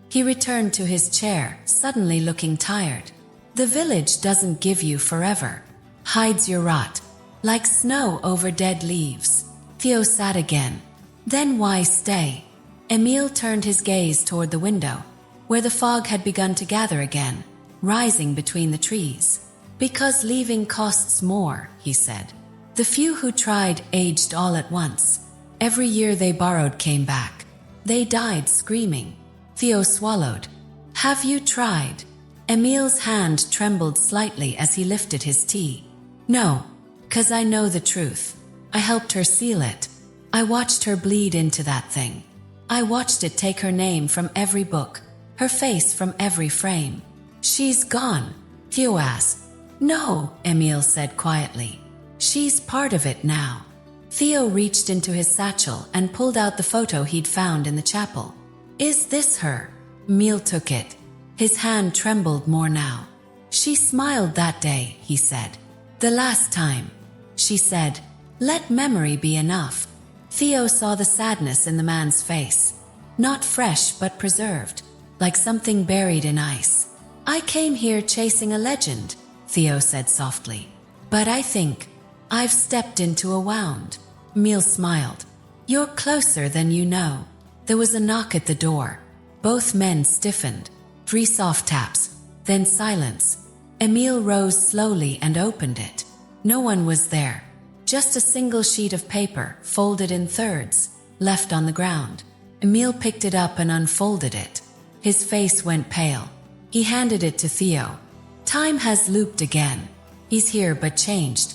He returned to his chair, suddenly looking tired. The village doesn't give you forever. Hides your rot. Like snow over dead leaves. Theo sat again. Then why stay? Emil turned his gaze toward the window, where the fog had begun to gather again, rising between the trees. Because leaving costs more, he said. The few who tried aged all at once. Every year they borrowed came back. They died screaming. Theo swallowed. Have you tried? Emil's hand trembled slightly as he lifted his tea. No, 'cause I know the truth. I helped her seal it. I watched her bleed into that thing. I watched it take her name from every book, her face from every frame. She's gone, Theo asked. No, Emil said quietly. She's part of it now. Theo reached into his satchel and pulled out the photo he'd found in the chapel. Is this her? Emil took it. His hand trembled more now. She smiled that day, he said. The last time. She said, let memory be enough. Theo saw the sadness in the man's face. Not fresh but preserved, like something buried in ice. I came here chasing a legend, Theo said softly. But I think I've stepped into a wound. Emil smiled. You're closer than you know. There was a knock at the door. Both men stiffened. 3 soft taps, then silence. Emil rose slowly and opened it. No one was there. Just a single sheet of paper, folded in thirds, left on the ground. Emil picked it up and unfolded it. His face went pale. He handed it to Theo. Time has looped again. He's here but changed.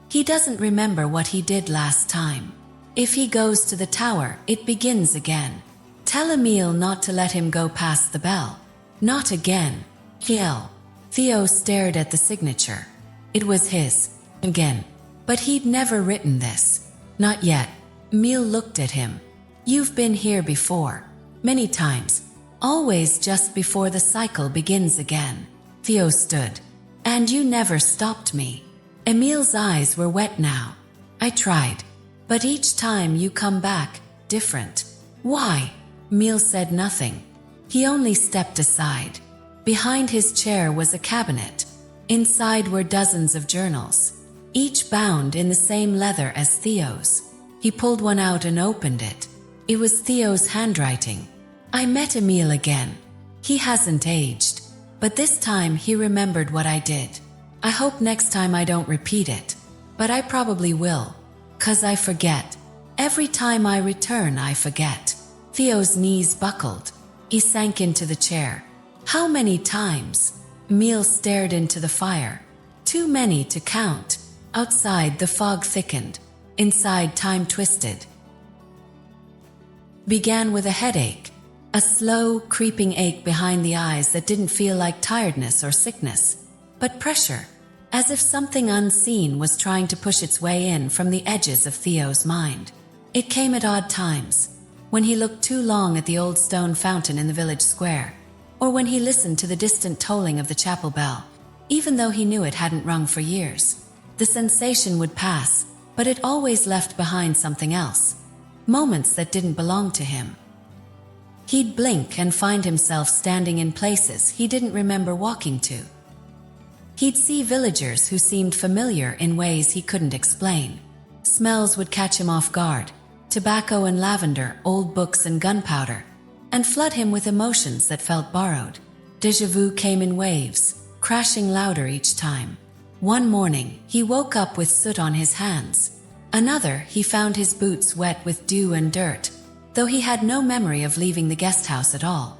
He doesn't remember what he did last time. If he goes to the tower, it begins again. Tell Emil not to let him go past the bell. Not again. Kill. Theo stared at the signature. It was his. Again. But he'd never written this. Not yet. Emil looked at him. You've been here before. Many times. Always just before the cycle begins again. Theo stood. And you never stopped me. Emil's eyes were wet now. I tried. But each time you come back, different. Why? Emil said nothing. He only stepped aside. Behind his chair was a cabinet. Inside were dozens of journals, each bound in the same leather as Theo's. He pulled one out and opened it. It was Theo's handwriting. I met Emil again. He hasn't aged, but this time he remembered what I did. I hope next time I don't repeat it, but I probably will, 'cause I forget. Every time I return, I forget. Theo's knees buckled. He sank into the chair. How many times? Emil stared into the fire. Too many to count. Outside, the fog thickened. Inside, time twisted. Began with a headache. A slow, creeping ache behind the eyes that didn't feel like tiredness or sickness, but pressure, as if something unseen was trying to push its way in from the edges of Theo's mind. It came at odd times, when he looked too long at the old stone fountain in the village square, or when he listened to the distant tolling of the chapel bell, even though he knew it hadn't rung for years. The sensation would pass, but it always left behind something else, moments that didn't belong to him. He'd blink and find himself standing in places he didn't remember walking to. He'd see villagers who seemed familiar in ways he couldn't explain. Smells would catch him off guard, tobacco and lavender, old books and gunpowder, and flood him with emotions that felt borrowed. Déjà vu came in waves, crashing louder each time. One morning, he woke up with soot on his hands. Another, he found his boots wet with dew and dirt, though he had no memory of leaving the guest house at all.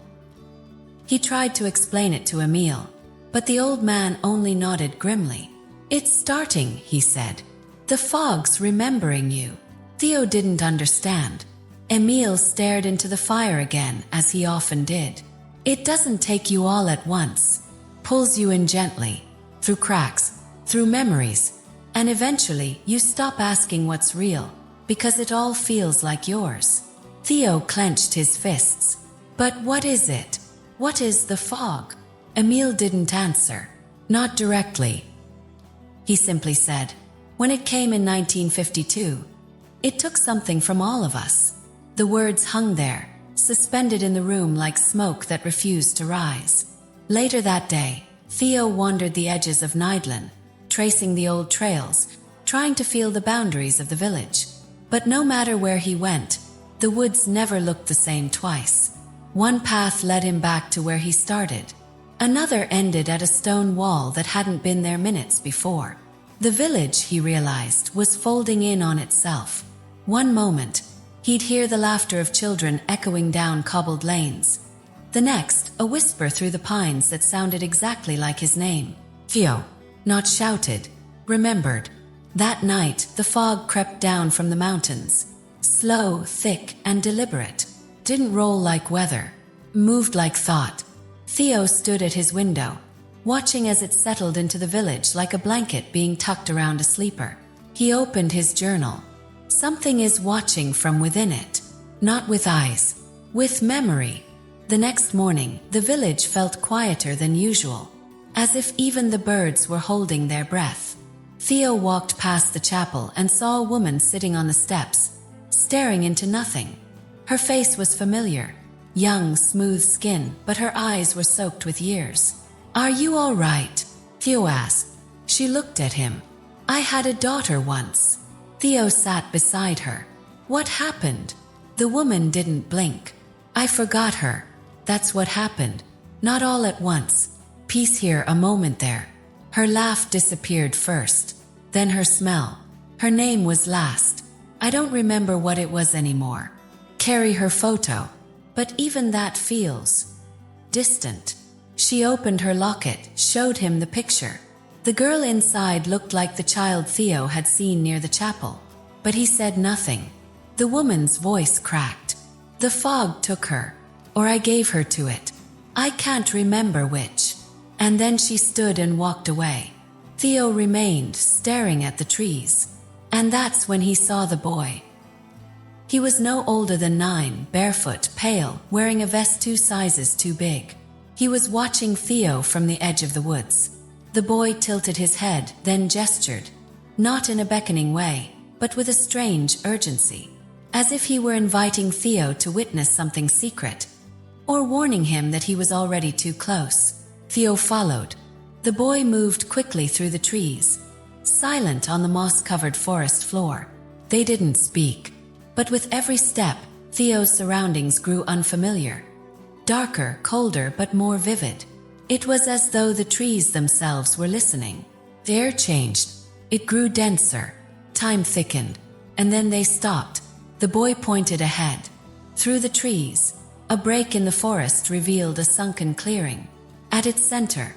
He tried to explain it to Emil, but the old man only nodded grimly. "It's starting," he said. "The fog's remembering you." Theo didn't understand. Emil stared into the fire again, as he often did. "It doesn't take you all at once. Pulls you in gently, through cracks, through memories, and eventually you stop asking what's real, because it all feels like yours." Theo clenched his fists. "But what is it? What is the fog?" Emil didn't answer. Not directly. He simply said, "When it came in 1952, it took something from all of us." The words hung there, suspended in the room like smoke that refused to rise. Later that day, Theo wandered the edges of Nidlin, tracing the old trails, trying to feel the boundaries of the village. But no matter where he went, the woods never looked the same twice. One path led him back to where he started. Another ended at a stone wall that hadn't been there minutes before. The village, he realized, was folding in on itself. One moment, he'd hear the laughter of children echoing down cobbled lanes. The next, a whisper through the pines that sounded exactly like his name. Theo. Not shouted, remembered. That night, the fog crept down from the mountains. Slow, thick, and deliberate. Didn't roll like weather. Moved like thought. Theo stood at his window, watching as it settled into the village like a blanket being tucked around a sleeper. He opened his journal. Something is watching from within it. Not with eyes. With memory. The next morning, the village felt quieter than usual, as if even the birds were holding their breath. Theo walked past the chapel and saw a woman sitting on the steps, staring into nothing. Her face was familiar. Young, smooth skin, but her eyes were soaked with years. "Are you all right?" Theo asked. She looked at him. "I had a daughter once." Theo sat beside her. "What happened?" The woman didn't blink. "I forgot her. That's what happened. Not all at once. Piece here, a moment there." Her laugh disappeared first, then her smell. Her name was last. I don't remember what it was anymore. Carry her photo. But even that feels distant. She opened her locket, showed him the picture. The girl inside looked like the child Theo had seen near the chapel. But he said nothing. The woman's voice cracked. "The fog took her. Or I gave her to it. I can't remember which." And then she stood and walked away. Theo remained, staring at the trees. And that's when he saw the boy. He was no older than 9, barefoot, pale, wearing a vest 2 sizes too big. He was watching Theo from the edge of the woods. The boy tilted his head, then gestured, not in a beckoning way, but with a strange urgency, as if he were inviting Theo to witness something secret, or warning him that he was already too close. Theo followed. The boy moved quickly through the trees, silent on the moss-covered forest floor. They didn't speak. But with every step, Theo's surroundings grew unfamiliar. Darker, colder, but more vivid. It was as though the trees themselves were listening. The air changed. It grew denser. Time thickened. And then they stopped. The boy pointed ahead. Through the trees, a break in the forest revealed a sunken clearing. At its center,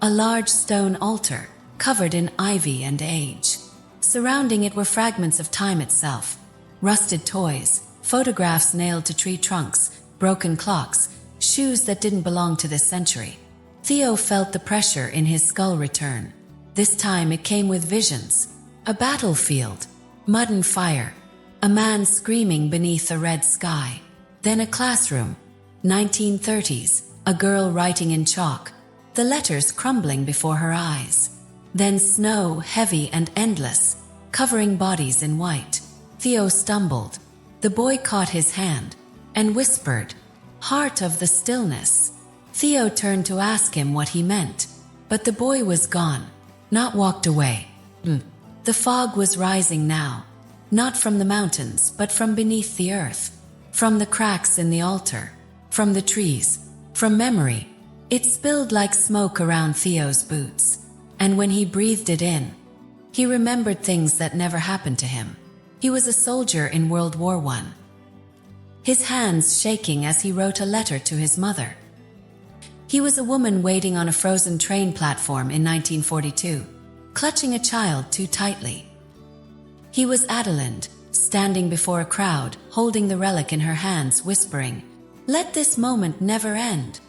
a large stone altar, covered in ivy and age. Surrounding it were fragments of time itself, rusted toys, photographs nailed to tree trunks, broken clocks, shoes that didn't belong to this century. Theo felt the pressure in his skull return. This time it came with visions. A battlefield, mud and fire, a man screaming beneath a red sky. Then a classroom, 1930s, a girl writing in chalk, the letters crumbling before her eyes. Then snow, heavy and endless, covering bodies in white. Theo stumbled. The boy caught his hand and whispered, "Heart of the stillness." Theo turned to ask him what he meant, but the boy was gone, not walked away. The fog was rising now, not from the mountains, but from beneath the earth, from the cracks in the altar, from the trees, from memory. It spilled like smoke around Theo's boots, and when he breathed it in, he remembered things that never happened to him. He was a soldier in World War I, his hands shaking as he wrote a letter to his mother. He was a woman waiting on a frozen train platform in 1942, clutching a child too tightly. He was Adelind, standing before a crowd, holding the relic in her hands, whispering, "Let this moment never end."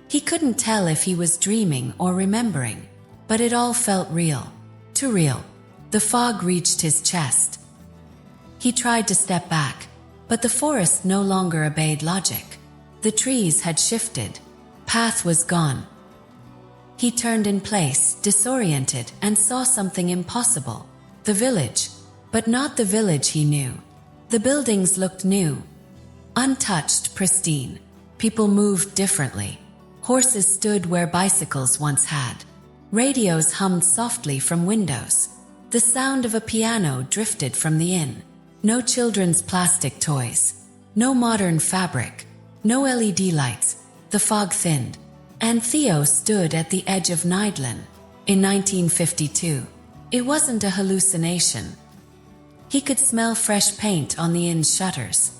He couldn't tell if he was dreaming or remembering, but it all felt real, too real. The fog reached his chest. He tried to step back, but the forest no longer obeyed logic. The trees had shifted. Path was gone. He turned in place, disoriented, and saw something impossible. The village, but not the village he knew. The buildings looked new, untouched, pristine. People moved differently. Horses stood where bicycles once had. Radios hummed softly from windows. The sound of a piano drifted from the inn. No children's plastic toys. No modern fabric. No LED lights. The fog thinned, and Theo stood at the edge of Nidlin. In 1952, it wasn't a hallucination. He could smell fresh paint on the inn's shutters.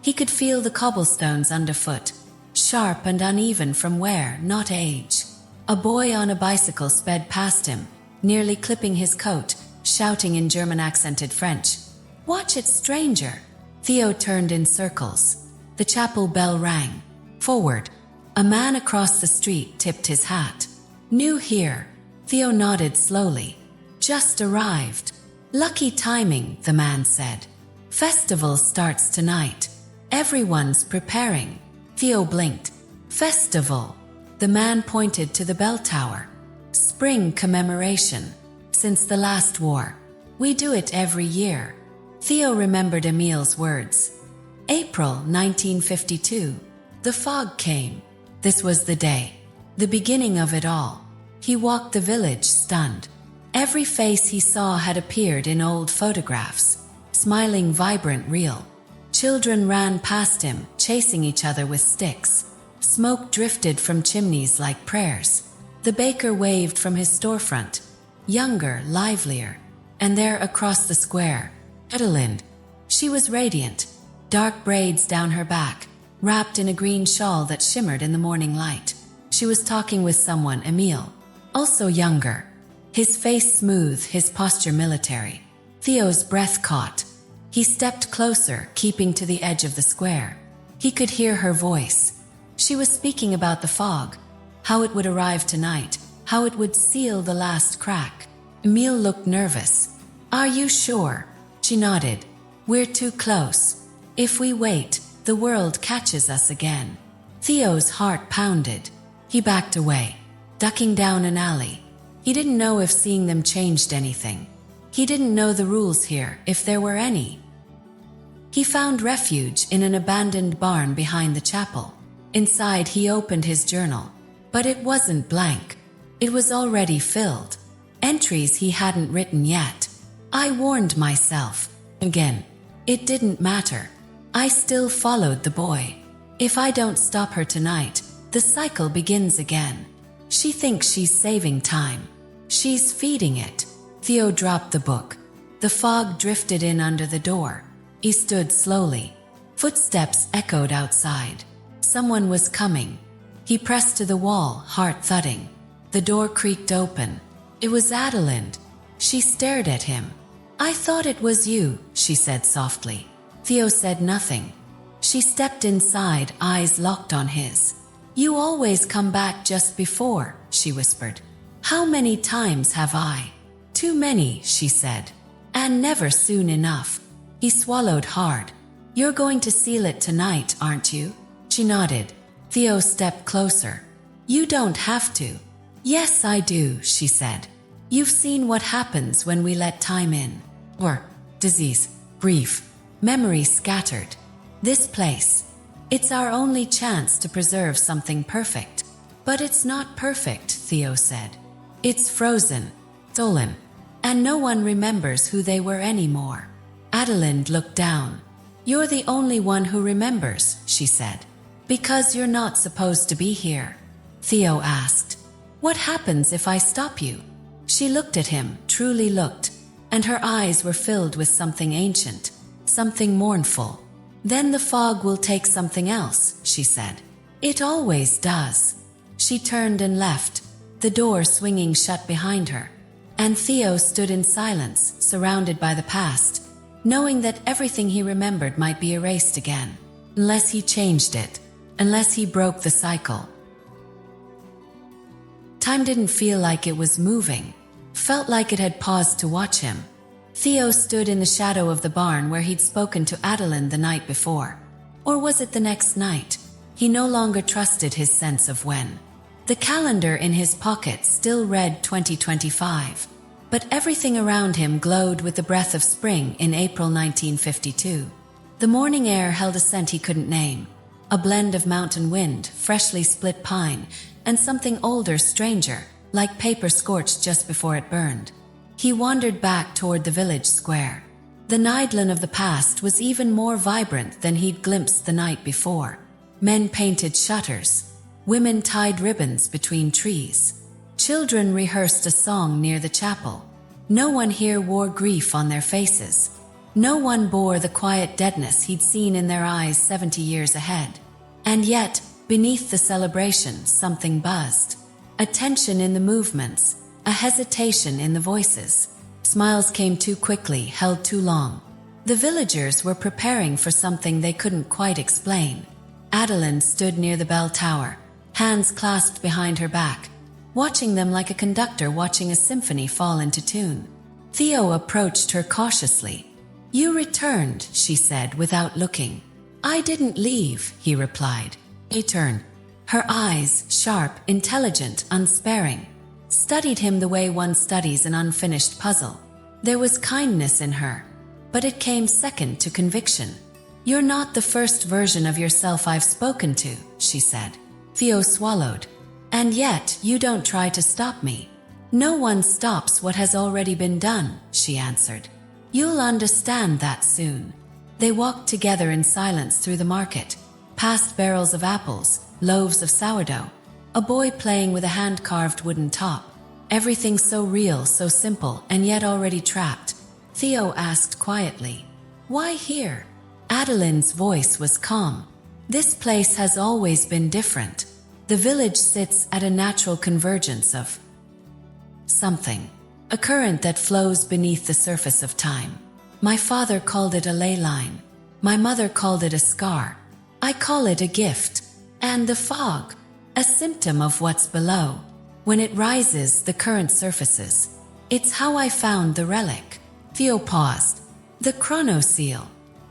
He could feel the cobblestones underfoot, sharp and uneven from wear, not age. A boy on a bicycle sped past him, nearly clipping his coat, shouting in German-accented French, "Watch it, stranger!" Theo turned in circles. The chapel bell rang. Forward, a man across the street tipped his hat. "New here." Theo nodded slowly. "Just arrived." "Lucky timing," the man said. "Festival starts tonight. Everyone's preparing." Theo blinked. "Festival." The man pointed to the bell tower. "Spring commemoration. Since the last war. We do it every year." Theo remembered Emil's words. April 1952. The fog came. This was the day. The beginning of it all. He walked the village, stunned. Every face he saw had appeared in old photographs, smiling, vibrant, real. Children ran past him, chasing each other with sticks. Smoke drifted from chimneys like prayers. The baker waved from his storefront, younger, livelier. And there across the square, Adelind. She was radiant, dark braids down her back, wrapped in a green shawl that shimmered in the morning light. She was talking with someone, Emil, also younger. His face smooth, his posture military. Theo's breath caught. He stepped closer, keeping to the edge of the square. He could hear her voice. She was speaking about the fog, how it would arrive tonight, how it would seal the last crack. Emil looked nervous. "Are you sure?" She nodded. "We're too close. If we wait, the world catches us again." Theo's heart pounded. He backed away, ducking down an alley. He didn't know if seeing them changed anything. He didn't know the rules here, if there were any. He found refuge in an abandoned barn behind the chapel. Inside, he opened his journal. But it wasn't blank. It was already filled. Entries he hadn't written yet. "I warned myself." Again. "It didn't matter. I still followed the boy. If I don't stop her tonight, the cycle begins again. She thinks she's saving time. She's feeding it." Theo dropped the book. The fog drifted in under the door. He stood slowly. Footsteps echoed outside. Someone was coming. He pressed to the wall, heart thudding. The door creaked open. It was Adelind. She stared at him. "I thought it was you," she said softly. Theo said nothing. She stepped inside, eyes locked on his. "You always come back just before," she whispered. "How many times have I?" "Too many," she said. "And never soon enough." He swallowed hard. "You're going to seal it tonight, aren't you?" She nodded. Theo stepped closer. "You don't have to." "Yes, I do," she said. "You've seen what happens when we let time in. Or disease, grief, memory scattered. This place. It's our only chance to preserve something perfect." "But it's not perfect," Theo said. "It's frozen, stolen, and no one remembers who they were anymore." Adelind looked down. "You're the only one who remembers," she said. "Because you're not supposed to be here." Theo asked, "What happens if I stop you?" She looked at him, truly looked, and her eyes were filled with something ancient, something mournful. "Then the fog will take something else," she said. "It always does." She turned and left, the door swinging shut behind her. And Theo stood in silence, surrounded by the past, knowing that everything he remembered might be erased again, unless he changed it, unless he broke the cycle. Time didn't feel like it was moving, felt like it had paused to watch him. Theo stood in the shadow of the barn where he'd spoken to Adelind the night before. Or was it the next night? He no longer trusted his sense of when. The calendar in his pocket still read 2025, but everything around him glowed with the breath of spring in April 1952. The morning air held a scent he couldn't name, a blend of mountain wind, freshly split pine, and something older, stranger, like paper scorched just before it burned. He wandered back toward the village square. The Nidlan of the past was even more vibrant than he'd glimpsed the night before. Men painted shutters. Women tied ribbons between trees. Children rehearsed a song near the chapel. No one here wore grief on their faces. No one bore the quiet deadness he'd seen in their eyes 70 years ahead. And yet, beneath the celebration, something buzzed. A tension in the movements, a hesitation in the voices. Smiles came too quickly, held too long. The villagers were preparing for something they couldn't quite explain. Adelind stood near the bell tower, hands clasped behind her back, watching them like a conductor watching a symphony fall into tune. Theo approached her cautiously. "You returned," she said without looking. "I didn't leave," he replied. He turned. Her eyes, sharp, intelligent, unsparing, studied him the way one studies an unfinished puzzle. There was kindness in her, but it came second to conviction. "You're not the first version of yourself I've spoken to," she said. Theo swallowed. "And yet, you don't try to stop me." "No one stops what has already been done," she answered. "You'll understand that soon." They walked together in silence through the market, past barrels of apples, loaves of sourdough, a boy playing with a hand-carved wooden top. Everything so real, so simple, and yet already trapped. Theo asked quietly, "Why here?" Adelind's voice was calm. "This place has always been different. The village sits at a natural convergence of something, a current that flows beneath the surface of time. My father called it a ley line. My mother called it a scar. I call it a gift. And the fog, a symptom of what's below. When it rises, the current surfaces. It's how I found the relic." Theo paused. "The chrono seal."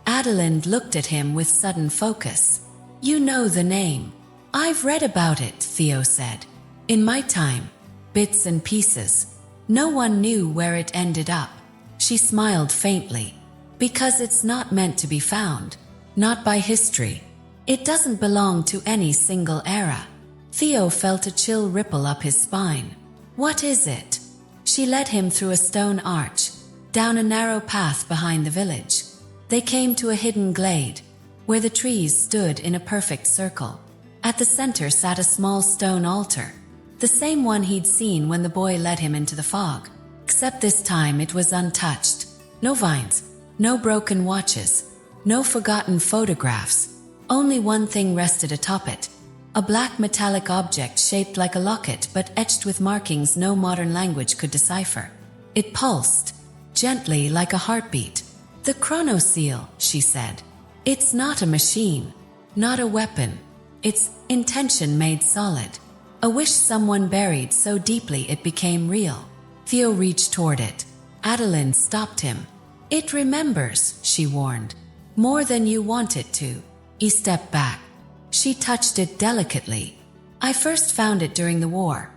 Adelind looked at him with sudden focus. "You know the name." "I've read about it," Theo said. "In my time. Bits and pieces. No one knew where it ended up." She smiled faintly. "Because it's not meant to be found. Not by history. It doesn't belong to any single era." Theo felt a chill ripple up his spine. "What is it?" She led him through a stone arch, down a narrow path behind the village. They came to a hidden glade, where the trees stood in a perfect circle. At the center sat a small stone altar, the same one he'd seen when the boy led him into the fog. Except this time it was untouched. No vines, no broken watches, No forgotten photographs. Only one thing rested atop it. A black metallic object shaped like a locket but etched with markings no modern language could decipher. It pulsed, gently like a heartbeat. "The chronoseal," she said. "It's not a machine, not a weapon. It's intention made solid. A wish someone buried so deeply it became real." Theo reached toward it. Adeline stopped him. "It remembers," she warned. "More than you want it to." He stepped back. She touched it delicately. "I first found it during the war,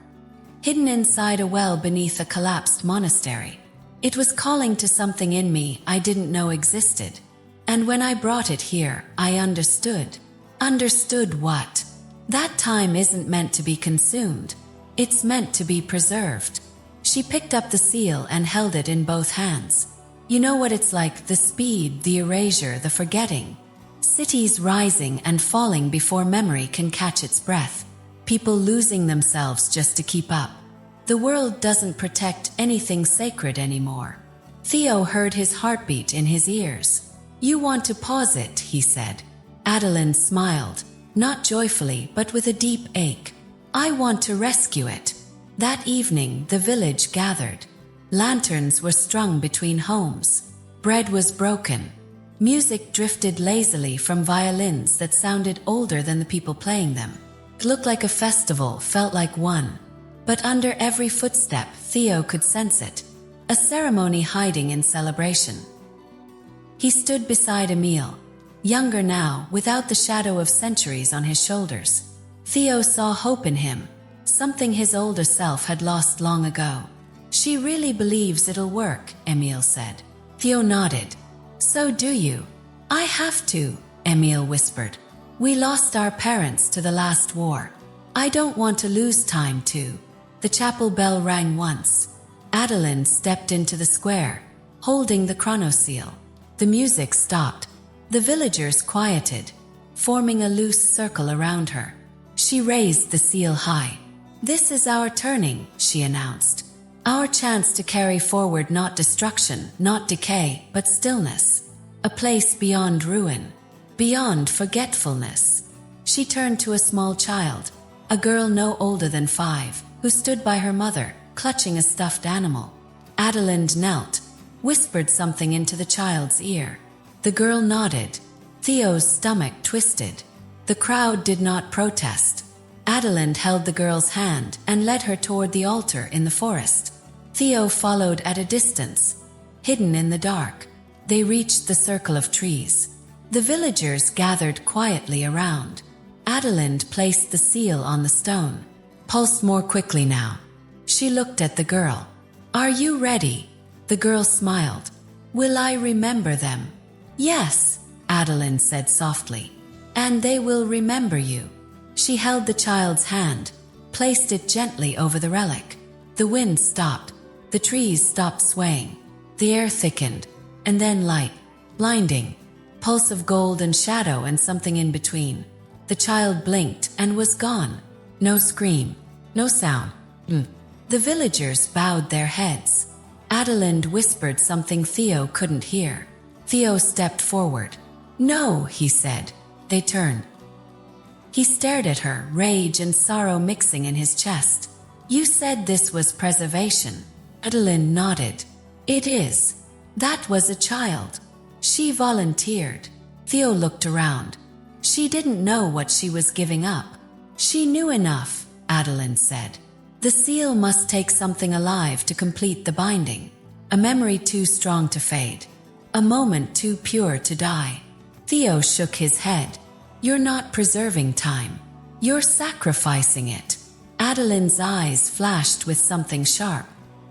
hidden inside a well beneath a collapsed monastery. It was calling to something in me I didn't know existed. And when I brought it here, I understood." "Understood what?" "That time isn't meant to be consumed. It's meant to be preserved." She picked up the seal and held it in both hands. "You know what it's like, the speed, the erasure, the forgetting. Cities rising and falling before memory can catch its breath. People losing themselves just to keep up. The world doesn't protect anything sacred anymore." Theo heard his heartbeat in his ears. "You want to pause it," he said. Adeline smiled, not joyfully but with a deep ache. "I want to rescue it." That evening, the village gathered. Lanterns were strung between homes. Bread was broken. Music drifted lazily from violins that sounded older than the people playing them. It looked like a festival, felt like one. But under every footstep, Theo could sense it. A ceremony hiding in celebration. He stood beside Emile, younger now, without the shadow of centuries on his shoulders. Theo saw hope in him, something his older self had lost long ago. "She really believes it'll work," Emile said. Theo nodded. "So do you." "I have to," Emile whispered. "We lost our parents to the last war. I don't want to lose time too." The chapel bell rang once. Adeline stepped into the square, holding the chronoseal. The music stopped. The villagers quieted, forming a loose circle around her. She raised the seal high. "This is our turning," she announced. "Our chance to carry forward not destruction, not decay, but stillness. A place beyond ruin, beyond forgetfulness." She turned to a small child, a girl no older than 5, who stood by her mother, clutching a stuffed animal. Adeline knelt, whispered something into the child's ear. The girl nodded. Theo's stomach twisted. The crowd did not protest. Adeline held the girl's hand and led her toward the altar in the forest. Theo followed at a distance, hidden in the dark. They reached the circle of trees. The villagers gathered quietly around. Adeline placed the seal on the stone. Pulsed more quickly now. She looked at the girl. "Are you ready?" The girl smiled. "Will I remember them?" "Yes," Adeline said softly. "And they will remember you." She held the child's hand, placed it gently over the relic. The wind stopped. The trees stopped swaying. The air thickened, and then light, blinding, pulse of gold and shadow and something in between. The child blinked and was gone. No scream, no sound. The villagers bowed their heads. Adeline whispered something Theo couldn't hear. Theo stepped forward. "No," he said. They turned. He stared at her, rage and sorrow mixing in his chest. "You said this was preservation." Adeline nodded. "It is. That was a child. She volunteered." Theo looked around. She didn't know what she was giving up. "She knew enough," Adeline said. "The seal must take something alive to complete the binding. A memory too strong to fade. A moment too pure to die." Theo shook his head. "You're not preserving time. You're sacrificing it." Adeline's eyes flashed with something sharp.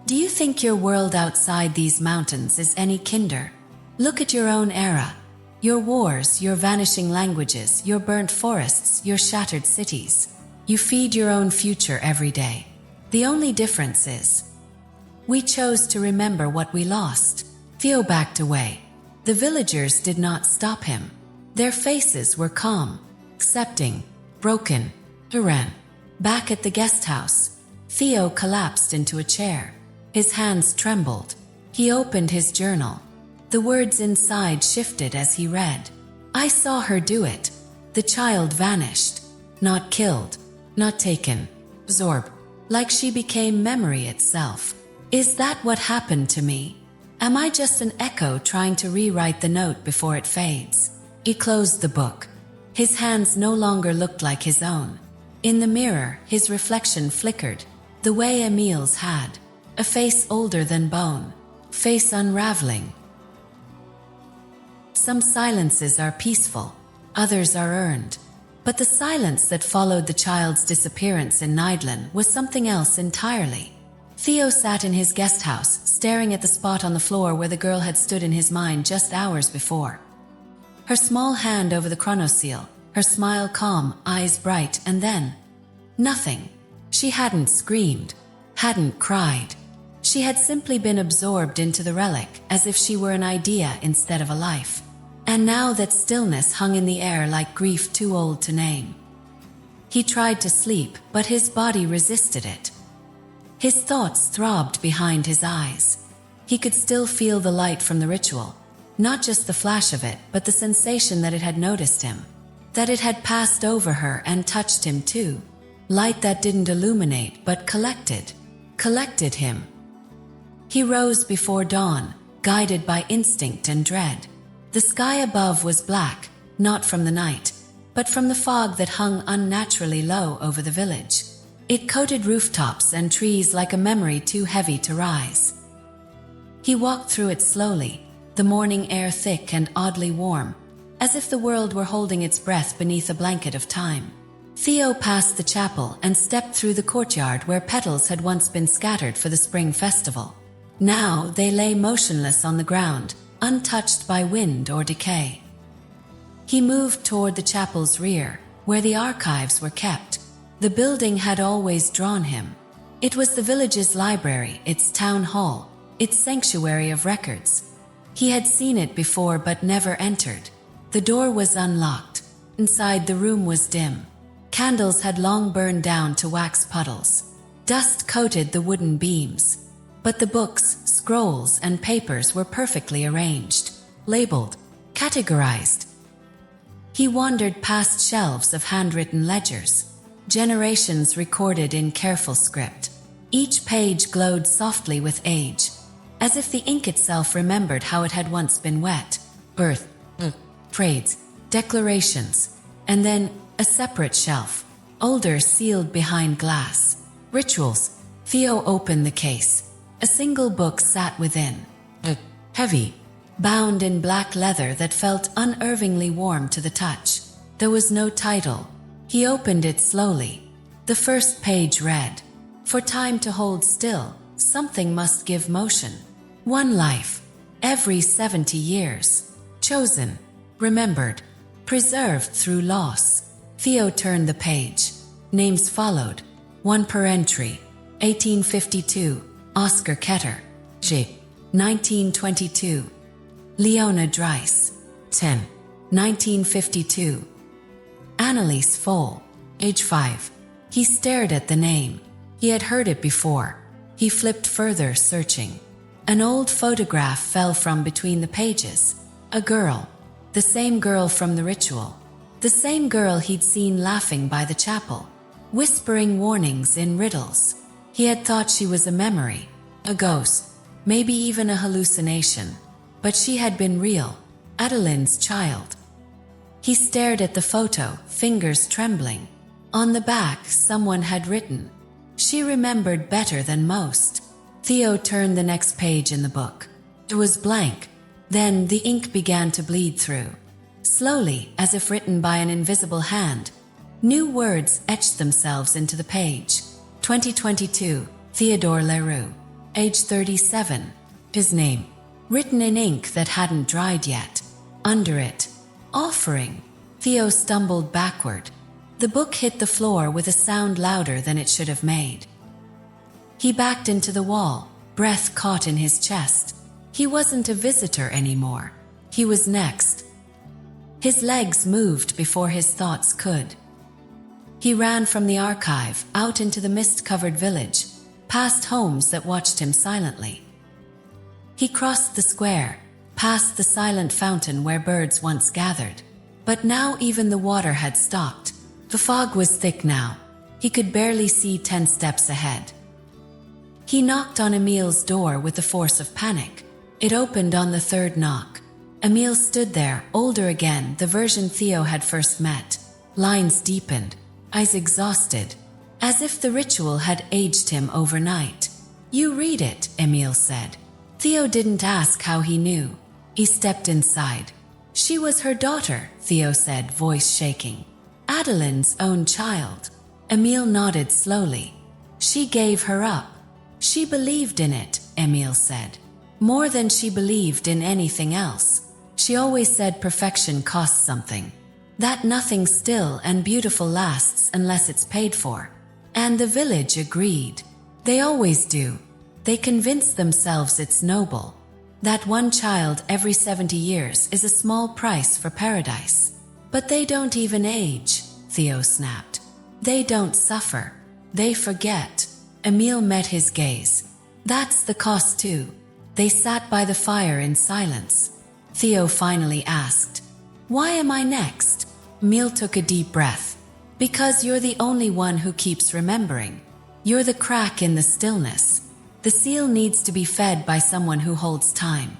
"Do you think your world outside these mountains is any kinder? Look at your own era. Your wars, your vanishing languages, your burnt forests, your shattered cities. You feed your own future every day. The only difference is, we chose to remember what we lost." Theo backed away. The villagers did not stop him. Their faces were calm, accepting, broken. He ran. Back at the guest house, Theo collapsed into a chair. His hands trembled. He opened his journal. The words inside shifted as he read. I saw her do it. The child vanished. Not killed. Not taken. Absorbed. Like she became memory itself. Is that what happened to me? Am I just an echo trying to rewrite the note before it fades? He closed the book. His hands no longer looked like his own. In the mirror, his reflection flickered, the way Emil's had. A face older than bone. Face unraveling. Some silences are peaceful, others are earned. But the silence that followed the child's disappearance in Nidlan was something else entirely. Theo sat in his guest house, staring at the spot on the floor where the girl had stood in his mind just hours before. Her small hand over the chronoseal, her smile calm, eyes bright, and then nothing. She hadn't screamed, hadn't cried. She had simply been absorbed into the relic, as if she were an idea instead of a life. And now that stillness hung in the air like grief too old to name. He tried to sleep, but his body resisted it. His thoughts throbbed behind his eyes. He could still feel the light from the ritual, not just the flash of it, but the sensation that it had noticed him, that it had passed over her and touched him too. Light that didn't illuminate, but collected him. He rose before dawn, guided by instinct and dread. The sky above was black, not from the night, but from the fog that hung unnaturally low over the village. It coated rooftops and trees like a memory too heavy to rise. He walked through it slowly, the morning air thick and oddly warm, as if the world were holding its breath beneath a blanket of time. Theo passed the chapel and stepped through the courtyard where petals had once been scattered for the spring festival. Now they lay motionless on the ground, untouched by wind or decay. He moved toward the chapel's rear, where the archives were kept. The building had always drawn him. It was the village's library, its town hall, its sanctuary of records. He had seen it before but never entered. The door was unlocked. Inside, the room was dim. Candles had long burned down to wax puddles. Dust coated the wooden beams. But the books, scrolls, and papers were perfectly arranged, labeled, categorized. He wandered past shelves of handwritten ledgers, generations recorded in careful script. Each page glowed softly with age, as if the ink itself remembered how it had once been wet. Birth, trades, declarations, and then a separate shelf, older, sealed behind glass. Rituals. Theo opened the case. A single book sat within, heavy, bound in black leather that felt unervingly warm to the touch. There was no title. He opened it slowly. The first page read, "For time to hold still, something must give motion. One life, every 70 years. Chosen, remembered, preserved through loss." Theo turned the page. Names followed, one per entry. 1852, Oscar Ketter. J. 1922. Leona Dreiss. 10. 1952. Annalise Foll. Age 5. He stared at the name. He had heard it before. He flipped further, searching. An old photograph fell from between the pages. A girl. The same girl from the ritual. The same girl he'd seen laughing by the chapel, whispering warnings in riddles. He had thought she was a memory, a ghost, maybe even a hallucination. But she had been real, Adeline's child. He stared at the photo, fingers trembling. On the back, someone had written, "She remembered better than most." Theo turned the next page in the book. It was blank. Then the ink began to bleed through. Slowly, as if written by an invisible hand, new words etched themselves into the page. 2022, Theodore Leroux, age 37. His name, written in ink that hadn't dried yet. Under it, offering. Theo stumbled backward. The book hit the floor with a sound louder than it should have made. He backed into the wall, breath caught in his chest. He wasn't a visitor anymore. He was next. His legs moved before his thoughts could. He ran from the archive, out into the mist-covered village, past homes that watched him silently. He crossed the square, past the silent fountain where birds once gathered. But now even the water had stopped. The fog was thick now. He could barely see 10 steps ahead. He knocked on Emil's door with the force of panic. It opened on the third knock. Emil stood there, older again, the version Theo had first met. Lines deepened, eyes exhausted, as if the ritual had aged him overnight. "You read it," Emil said. Theo didn't ask how he knew. He stepped inside. "She was her daughter," Theo said, voice shaking. "Adeline's own child." Emil nodded slowly. "She gave her up. She believed in it," Emil said. "More than she believed in anything else. She always said perfection costs something. That nothing still and beautiful lasts unless it's paid for." And the village agreed. They always do. They convince themselves it's noble. That one child every 70 years is a small price for paradise. But they don't even age, Theo snapped. They don't suffer. They forget. Emil met his gaze. "That's the cost too." They sat by the fire in silence. Theo finally asked, "Why am I next?" Emil took a deep breath. "Because you're the only one who keeps remembering. You're the crack in the stillness. The seal needs to be fed by someone who holds time.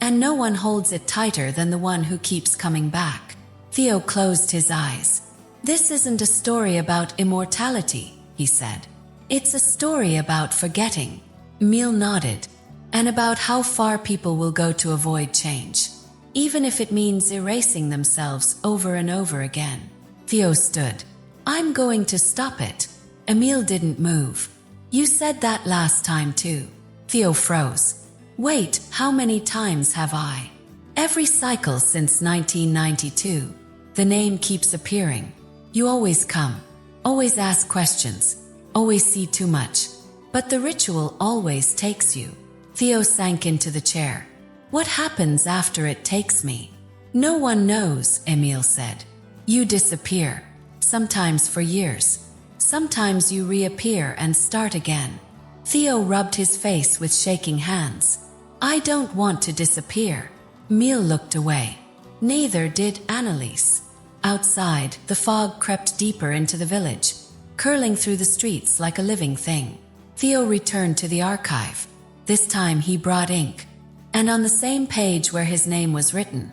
And no one holds it tighter than the one who keeps coming back." Theo closed his eyes. "This isn't a story about immortality," he said. "It's a story about forgetting." Emil nodded. "And about how far people will go to avoid change, even if it means erasing themselves over and over again." Theo stood. "I'm going to stop it." Emil didn't move. "You said that last time too." Theo froze. "Wait, how many times have I?" "Every cycle since 1992. The name keeps appearing. You always come, always ask questions, always see too much. But the ritual always takes you." Theo sank into the chair. "What happens after it takes me?" "No one knows," Emil said. "You disappear. Sometimes for years. Sometimes you reappear and start again." Theo rubbed his face with shaking hands. "I don't want to disappear." Emil looked away. Neither did Anneliese. Outside, the fog crept deeper into the village, curling through the streets like a living thing. Theo returned to the archive. This time he brought ink, and on the same page where his name was written,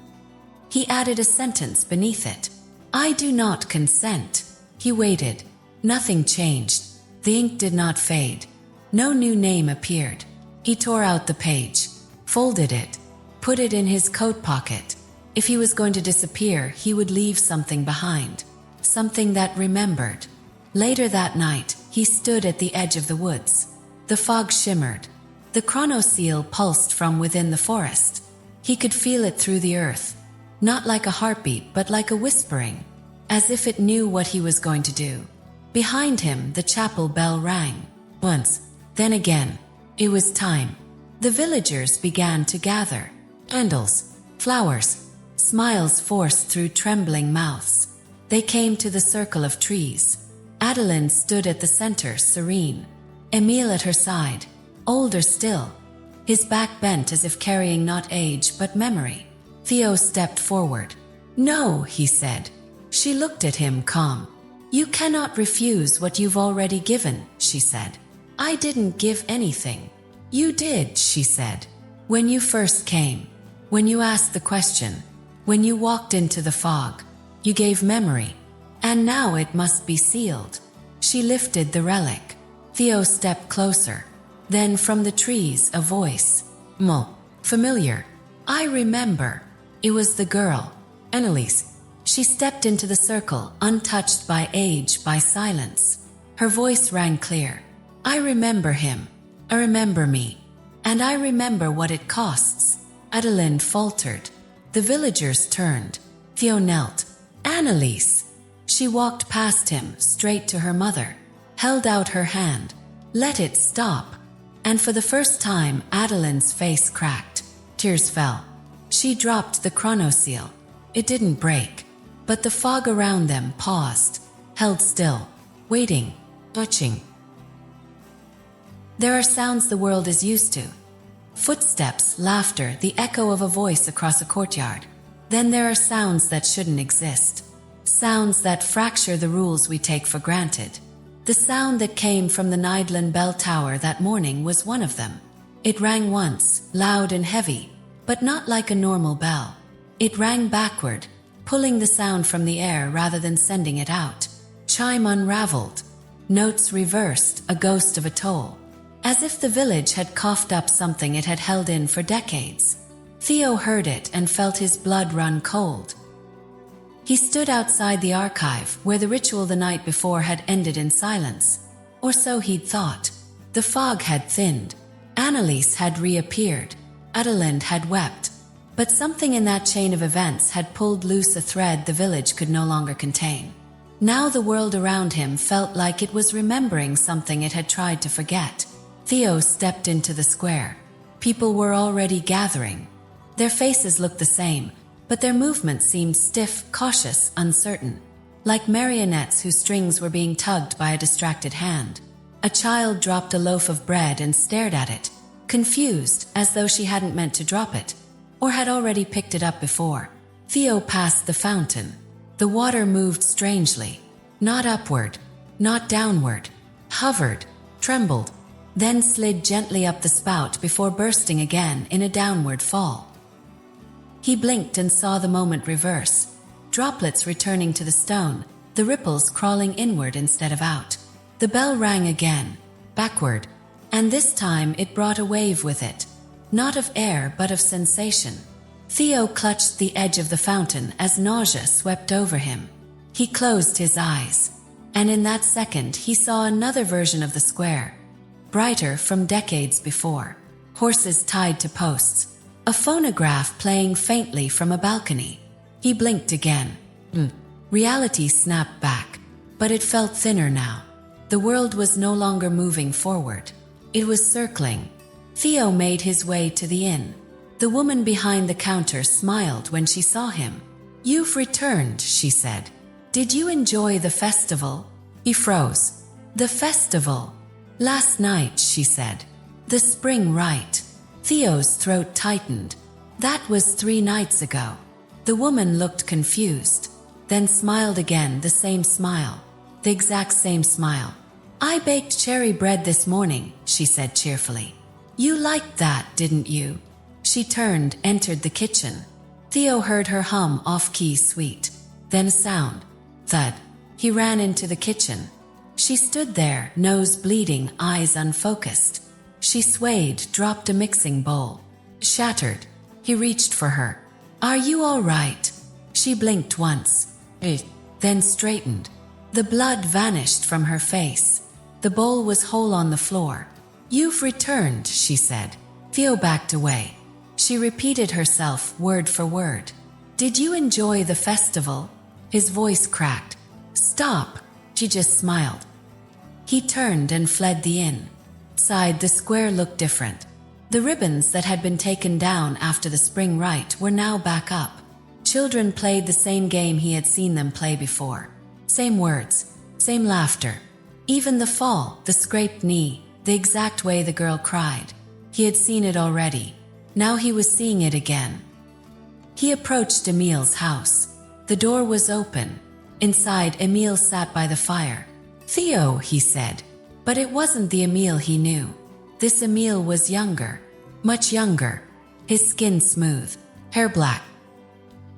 he added a sentence beneath it. "I do not consent." He waited. Nothing changed. The ink did not fade. No new name appeared. He tore out the page, folded it, put it in his coat pocket. If he was going to disappear, he would leave something behind, something that remembered. Later that night, he stood at the edge of the woods. The fog shimmered. The chronoseal pulsed from within the forest. He could feel it through the earth, not like a heartbeat but like a whispering, as if it knew what he was going to do. Behind him, the chapel bell rang. Once, then again. It was time. The villagers began to gather. Candles, flowers, smiles forced through trembling mouths. They came to the circle of trees. Adeline stood at the center, serene. Emil at her side, older still, his back bent as if carrying not age but memory. Theo stepped forward. "No," he said. She looked at him, calm. "You cannot refuse what you've already given," she said. "I didn't give anything." "You did," she said. "When you first came. When you asked the question. When you walked into the fog. You gave memory. And now it must be sealed." She lifted the relic. Theo stepped closer. Then from the trees a voice. Familiar. "I remember." It was the girl, Anneliese. She stepped into the circle, untouched by age, by silence. Her voice rang clear. "I remember him. I remember me. And I remember what it costs." Adeline faltered. The villagers turned. Theo knelt. "Anneliese." She walked past him, straight to her mother, held out her hand. "Let it stop." And for the first time, Adeline's face cracked. Tears fell. She dropped the chronoseal. It didn't break. But the fog around them paused, held still, waiting, watching. There are sounds the world is used to. Footsteps, laughter, the echo of a voice across a courtyard. Then there are sounds that shouldn't exist. Sounds that fracture the rules we take for granted. The sound that came from the Nidlan bell tower that morning was one of them. It rang once, loud and heavy, but not like a normal bell. It rang backward, pulling the sound from the air rather than sending it out. Chime unraveled. Notes reversed, a ghost of a toll. As if the village had coughed up something it had held in for decades. Theo heard it and felt his blood run cold. He stood outside the archive, where the ritual the night before had ended in silence. Or so he'd thought. The fog had thinned. Annalise had reappeared. Adelind had wept. But something in that chain of events had pulled loose a thread the village could no longer contain. Now the world around him felt like it was remembering something it had tried to forget. Theo stepped into the square. People were already gathering. Their faces looked the same, but their movements seemed stiff, cautious, uncertain, like marionettes whose strings were being tugged by a distracted hand. A child dropped a loaf of bread and stared at it, confused, as though she hadn't meant to drop it, or had already picked it up before. Theo passed the fountain. The water moved strangely, not upward, not downward, hovered, trembled, then slid gently up the spout before bursting again in a downward fall. He blinked and saw the moment reverse, droplets returning to the stone, the ripples crawling inward instead of out. The bell rang again, backward, and this time it brought a wave with it, not of air but of sensation. Theo clutched the edge of the fountain as nausea swept over him. He closed his eyes, and in that second he saw another version of the square, brighter from decades before. Horses tied to posts, a phonograph playing faintly from a balcony. He blinked again. Reality snapped back, but it felt thinner now. The world was no longer moving forward. It was circling. Theo made his way to the inn. The woman behind the counter smiled when she saw him. "You've returned," she said. "Did you enjoy the festival?" He froze. "The festival? Last night," she said. "The spring rite." Theo's throat tightened. "That was 3 nights ago." The woman looked confused, then smiled again, the same smile. The exact same smile. "I baked cherry bread this morning," she said cheerfully. "You liked that, didn't you?" She turned, entered the kitchen. Theo heard her hum off-key sweet. Then a sound. Thud. He ran into the kitchen. She stood there, nose bleeding, eyes unfocused. She swayed, dropped a mixing bowl. Shattered. He reached for her. "Are you all right?" She blinked once. Then straightened. The blood vanished from her face. The bowl was whole on the floor. "You've returned," she said. Theo backed away. She repeated herself, word for word. "Did you enjoy the festival?" His voice cracked. "Stop." She just smiled. He turned and fled the inn. Outside, the square looked different. The ribbons that had been taken down after the spring rite were now back up. Children played the same game he had seen them play before. Same words, same laughter. Even the fall, the scraped knee, the exact way the girl cried. He had seen it already. Now he was seeing it again. He approached Emil's house. The door was open. Inside, Emil sat by the fire. "Theo," he said. But it wasn't the Emil he knew. This Emil was younger. Much younger. His skin smooth. Hair black.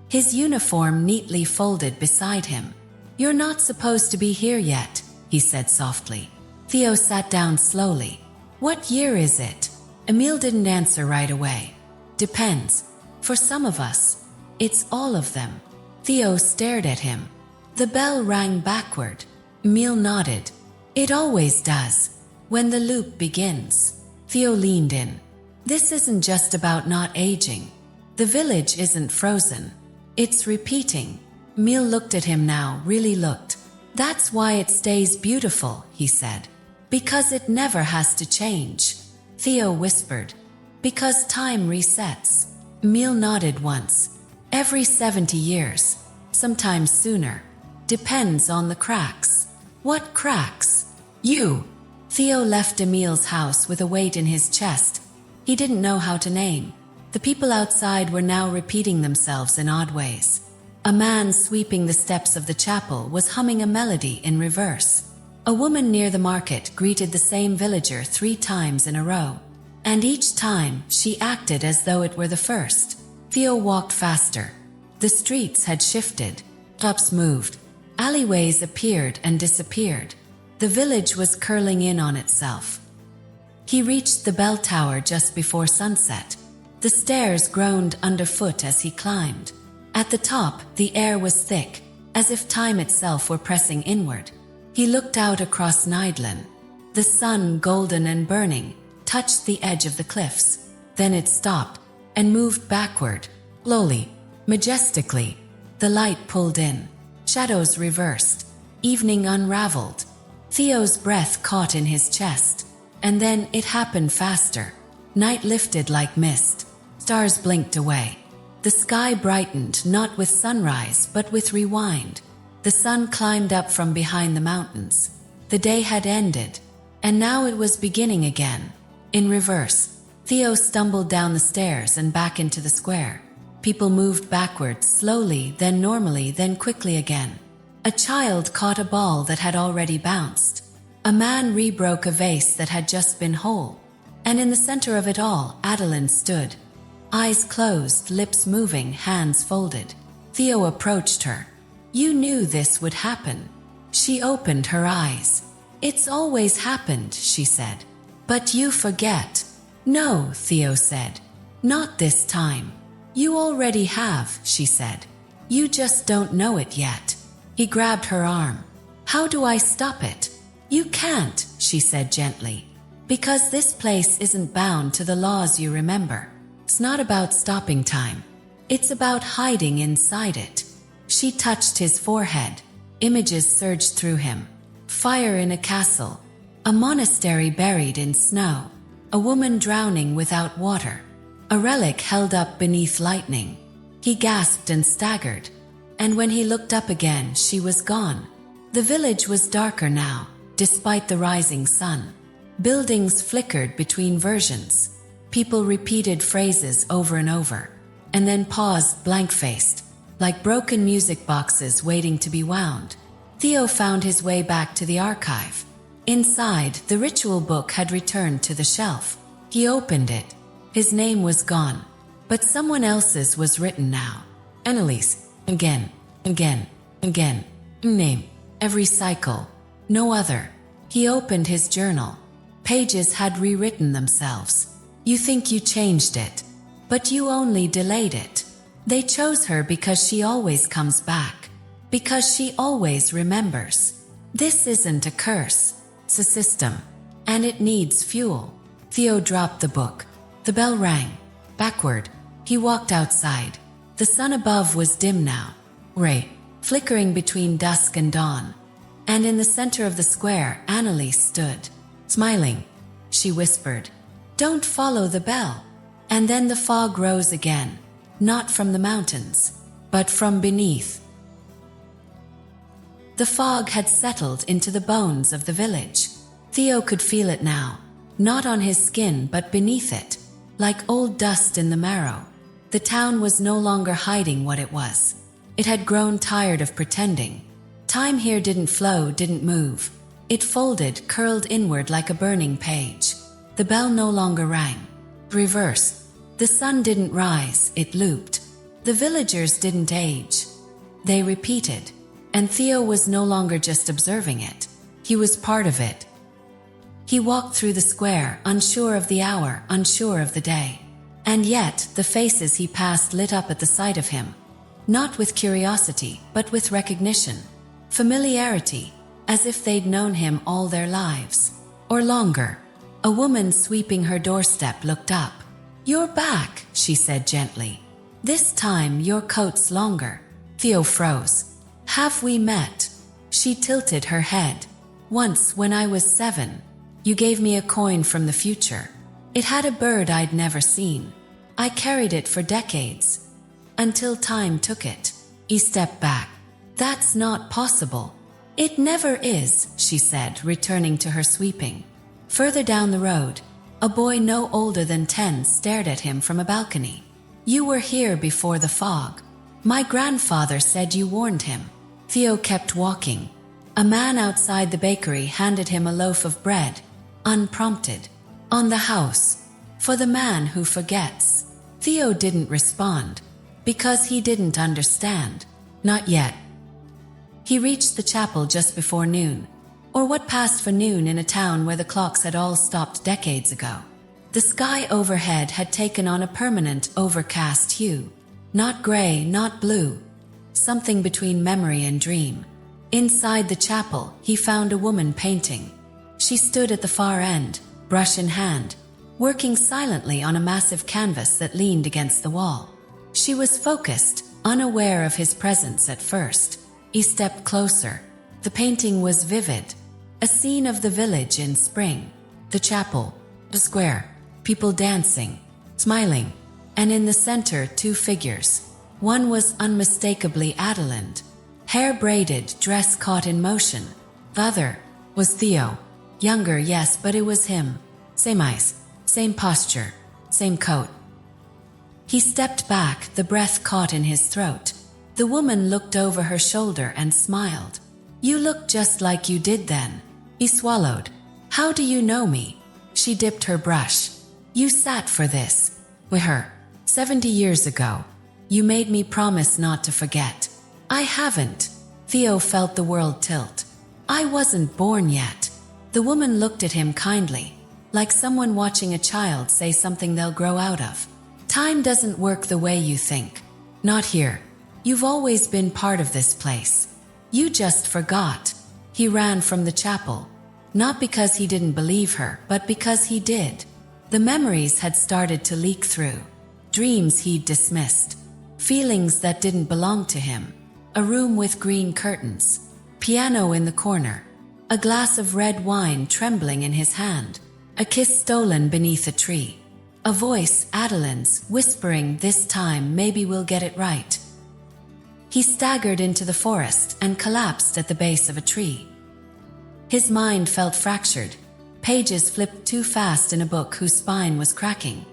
His uniform neatly folded beside him. "You're not supposed to be here yet," he said softly. Theo sat down slowly. "What year is it?" Emil didn't answer right away. "Depends. For some of us, it's all of them." Theo stared at him. The bell rang backward. Emil nodded. "It always does. When the loop begins." Theo leaned in. "This isn't just about not aging. The village isn't frozen. It's repeating." Emil looked at him now, really looked. "That's why it stays beautiful," he said. "Because it never has to change." Theo whispered. "Because time resets." Emil nodded once. "Every 70 years. Sometimes sooner. Depends on the cracks." "What cracks?" "You." Theo left Emil's house with a weight in his chest. he didn't know how to name. The people outside were now repeating themselves in odd ways. A man sweeping the steps of the chapel was humming a melody in reverse. A woman near the market greeted the same villager 3 times in a row. And each time, she acted as though it were the first. Theo walked faster. The streets had shifted. Alps moved. Alleyways appeared and disappeared. The village was curling in on itself. He reached the bell tower just before sunset. The stairs groaned underfoot as he climbed. At the top, the air was thick, as if time itself were pressing inward. He looked out across Nidlan. The sun, golden and burning, touched the edge of the cliffs. Then it stopped and moved backward, slowly, majestically. The light pulled in. Shadows reversed. Evening unraveled. Theo's breath caught in his chest. And then it happened faster. Night lifted like mist. Stars blinked away. The sky brightened not with sunrise but with rewind. The sun climbed up from behind the mountains. The day had ended, and now it was beginning again. In reverse, Theo stumbled down the stairs and back into the square. People moved backwards, slowly, then normally, then quickly again. A child caught a ball that had already bounced. A man rebroke a vase that had just been whole. And in the center of it all, Adeline stood. Eyes closed, lips moving, hands folded. Theo approached her. "You knew this would happen." She opened her eyes. "It's always happened," she said. "But you forget." "No," Theo said. "Not this time." "You already have," she said. "You just don't know it yet." He grabbed her arm. "How do I stop it?" "You can't," she said gently. "Because this place isn't bound to the laws you remember. It's not about stopping time. It's about hiding inside it." She touched his forehead. Images surged through him. Fire in a castle. A monastery buried in snow. A woman drowning without water. A relic held up beneath lightning. He gasped and staggered. And when he looked up again, she was gone. The village was darker now, despite the rising sun. Buildings flickered between versions. People repeated phrases over and over, and then paused blank-faced, like broken music boxes waiting to be wound. Theo found his way back to the archive. Inside, the ritual book had returned to the shelf. He opened it. His name was gone, but someone else's was written now. Annalise, again, again, again. Name, every cycle, no other. He opened his journal. Pages had rewritten themselves. "You think you changed it, but you only delayed it. They chose her because she always comes back, because she always remembers. This isn't a curse, it's a system, and it needs fuel." Theo dropped the book. The bell rang. Backward, he walked outside. The sun above was dim now, gray, flickering between dusk and dawn. And in the center of the square, Annalise stood, smiling. She whispered, "Don't follow the bell." And then the fog rose again, not from the mountains, but from beneath. The fog had settled into the bones of the village. Theo could feel it now, not on his skin but beneath it, like old dust in the marrow. The town was no longer hiding what it was. It had grown tired of pretending. Time here didn't flow, didn't move. It folded, curled inward like a burning page. The bell no longer rang. Reversed. The sun didn't rise, it looped. The villagers didn't age. They repeated. And Theo was no longer just observing it. He was part of it. He walked through the square, unsure of the hour, unsure of the day. And yet, the faces he passed lit up at the sight of him. Not with curiosity, but with recognition. Familiarity, as if they'd known him all their lives. Or longer. A woman sweeping her doorstep looked up. "You're back," she said gently. "This time your coat's longer." Theo froze. "Have we met?" She tilted her head. "Once when I was 7. You gave me a coin from the future. It had a bird I'd never seen. I carried it for decades. Until time took it." He stepped back. "That's not possible." "It never is," she said, returning to her sweeping. Further down the road, A boy no older than 10 stared at him from a balcony. "You were here before the fog. My grandfather said you warned him." Theo kept walking. A man outside the bakery handed him a loaf of bread, unprompted. "On the house, for the man who forgets." Theo didn't respond, because he didn't understand. Not yet. He reached the chapel just before noon, or what passed for noon in a town where the clocks had all stopped decades ago. The sky overhead had taken on a permanent, overcast hue. Not gray, not blue. Something between memory and dream. Inside the chapel, he found a woman painting. She stood at the far end, brush in hand, working silently on a massive canvas that leaned against the wall. She was focused, unaware of his presence at first. He stepped closer. The painting was vivid. A scene of the village in spring. The chapel, the square, people dancing, smiling, and in the center 2 figures. One was unmistakably Adeline, hair braided, dress caught in motion. The other was Theo. Younger, yes, but it was him. Same eyes, same posture, same coat. He stepped back, the breath caught in his throat. The woman looked over her shoulder and smiled. "You look just like you did then." He swallowed. "How do you know me?" She dipped her brush. "You sat for this with her 70 years ago. You made me promise not to forget." "I haven't." Theo felt the world tilt. "I wasn't born yet." The woman looked at him kindly, like someone watching a child say something they'll grow out of. "Time doesn't work the way you think. Not here. You've always been part of this place. You just forgot." He ran from the chapel, not because he didn't believe her, but because he did. The memories had started to leak through. Dreams he'd dismissed. Feelings that didn't belong to him. A room with green curtains. Piano in the corner. A glass of red wine trembling in his hand. A kiss stolen beneath a tree. A voice, Adeline's, whispering, "This time maybe we'll get it right." He staggered into the forest and collapsed at the base of a tree. His mind felt fractured. Pages flipped too fast in a book whose spine was cracking.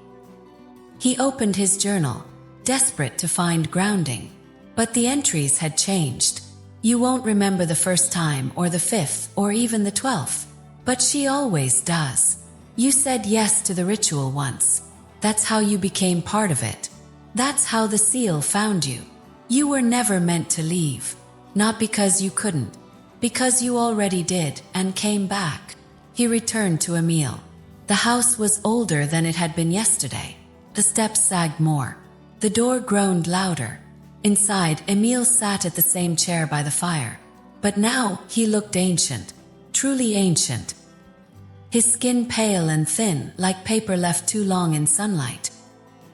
He opened his journal, desperate to find grounding. But the entries had changed. "You won't remember the first time, or the 5th, or even the 12th. But she always does. You said yes to the ritual once. That's how you became part of it. That's how the seal found you. You were never meant to leave. Not because you couldn't. Because you already did, and came back." He returned to Emile. The house was older than it had been yesterday. The steps sagged more. The door groaned louder. Inside, Emile sat at the same chair by the fire. But now, he looked ancient. Truly ancient. His skin pale and thin, like paper left too long in sunlight.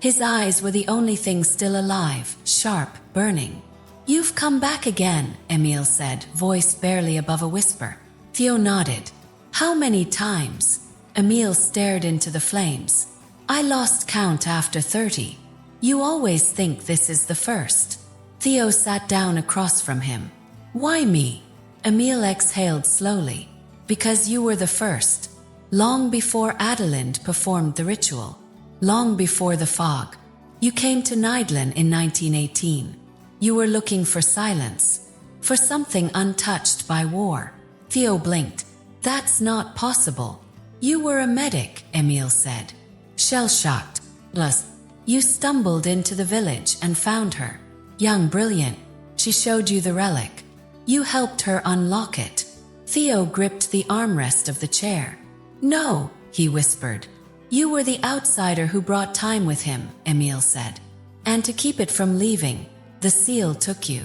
His eyes were the only thing still alive, sharp, burning. "You've come back again," Emile said, voice barely above a whisper. Theo nodded. "How many times?" Emile stared into the flames. "I lost count after 30. You always think this is the first." Theo sat down across from him. "Why me?" Emile exhaled slowly. "Because you were the first. Long before Adeline performed the ritual. Long before the fog. You came to Nidlin in 1918. You were looking for silence. For something untouched by war." Theo blinked. "That's not possible." "You were a medic," Emile said. Shell-shocked. "Plus, you stumbled into the village and found her. Young, brilliant. She showed you the relic. You helped her unlock it." Theo gripped the armrest of the chair. "No," he whispered. "You were the outsider who brought time with him," Emile said. "And to keep it from leaving, the seal took you.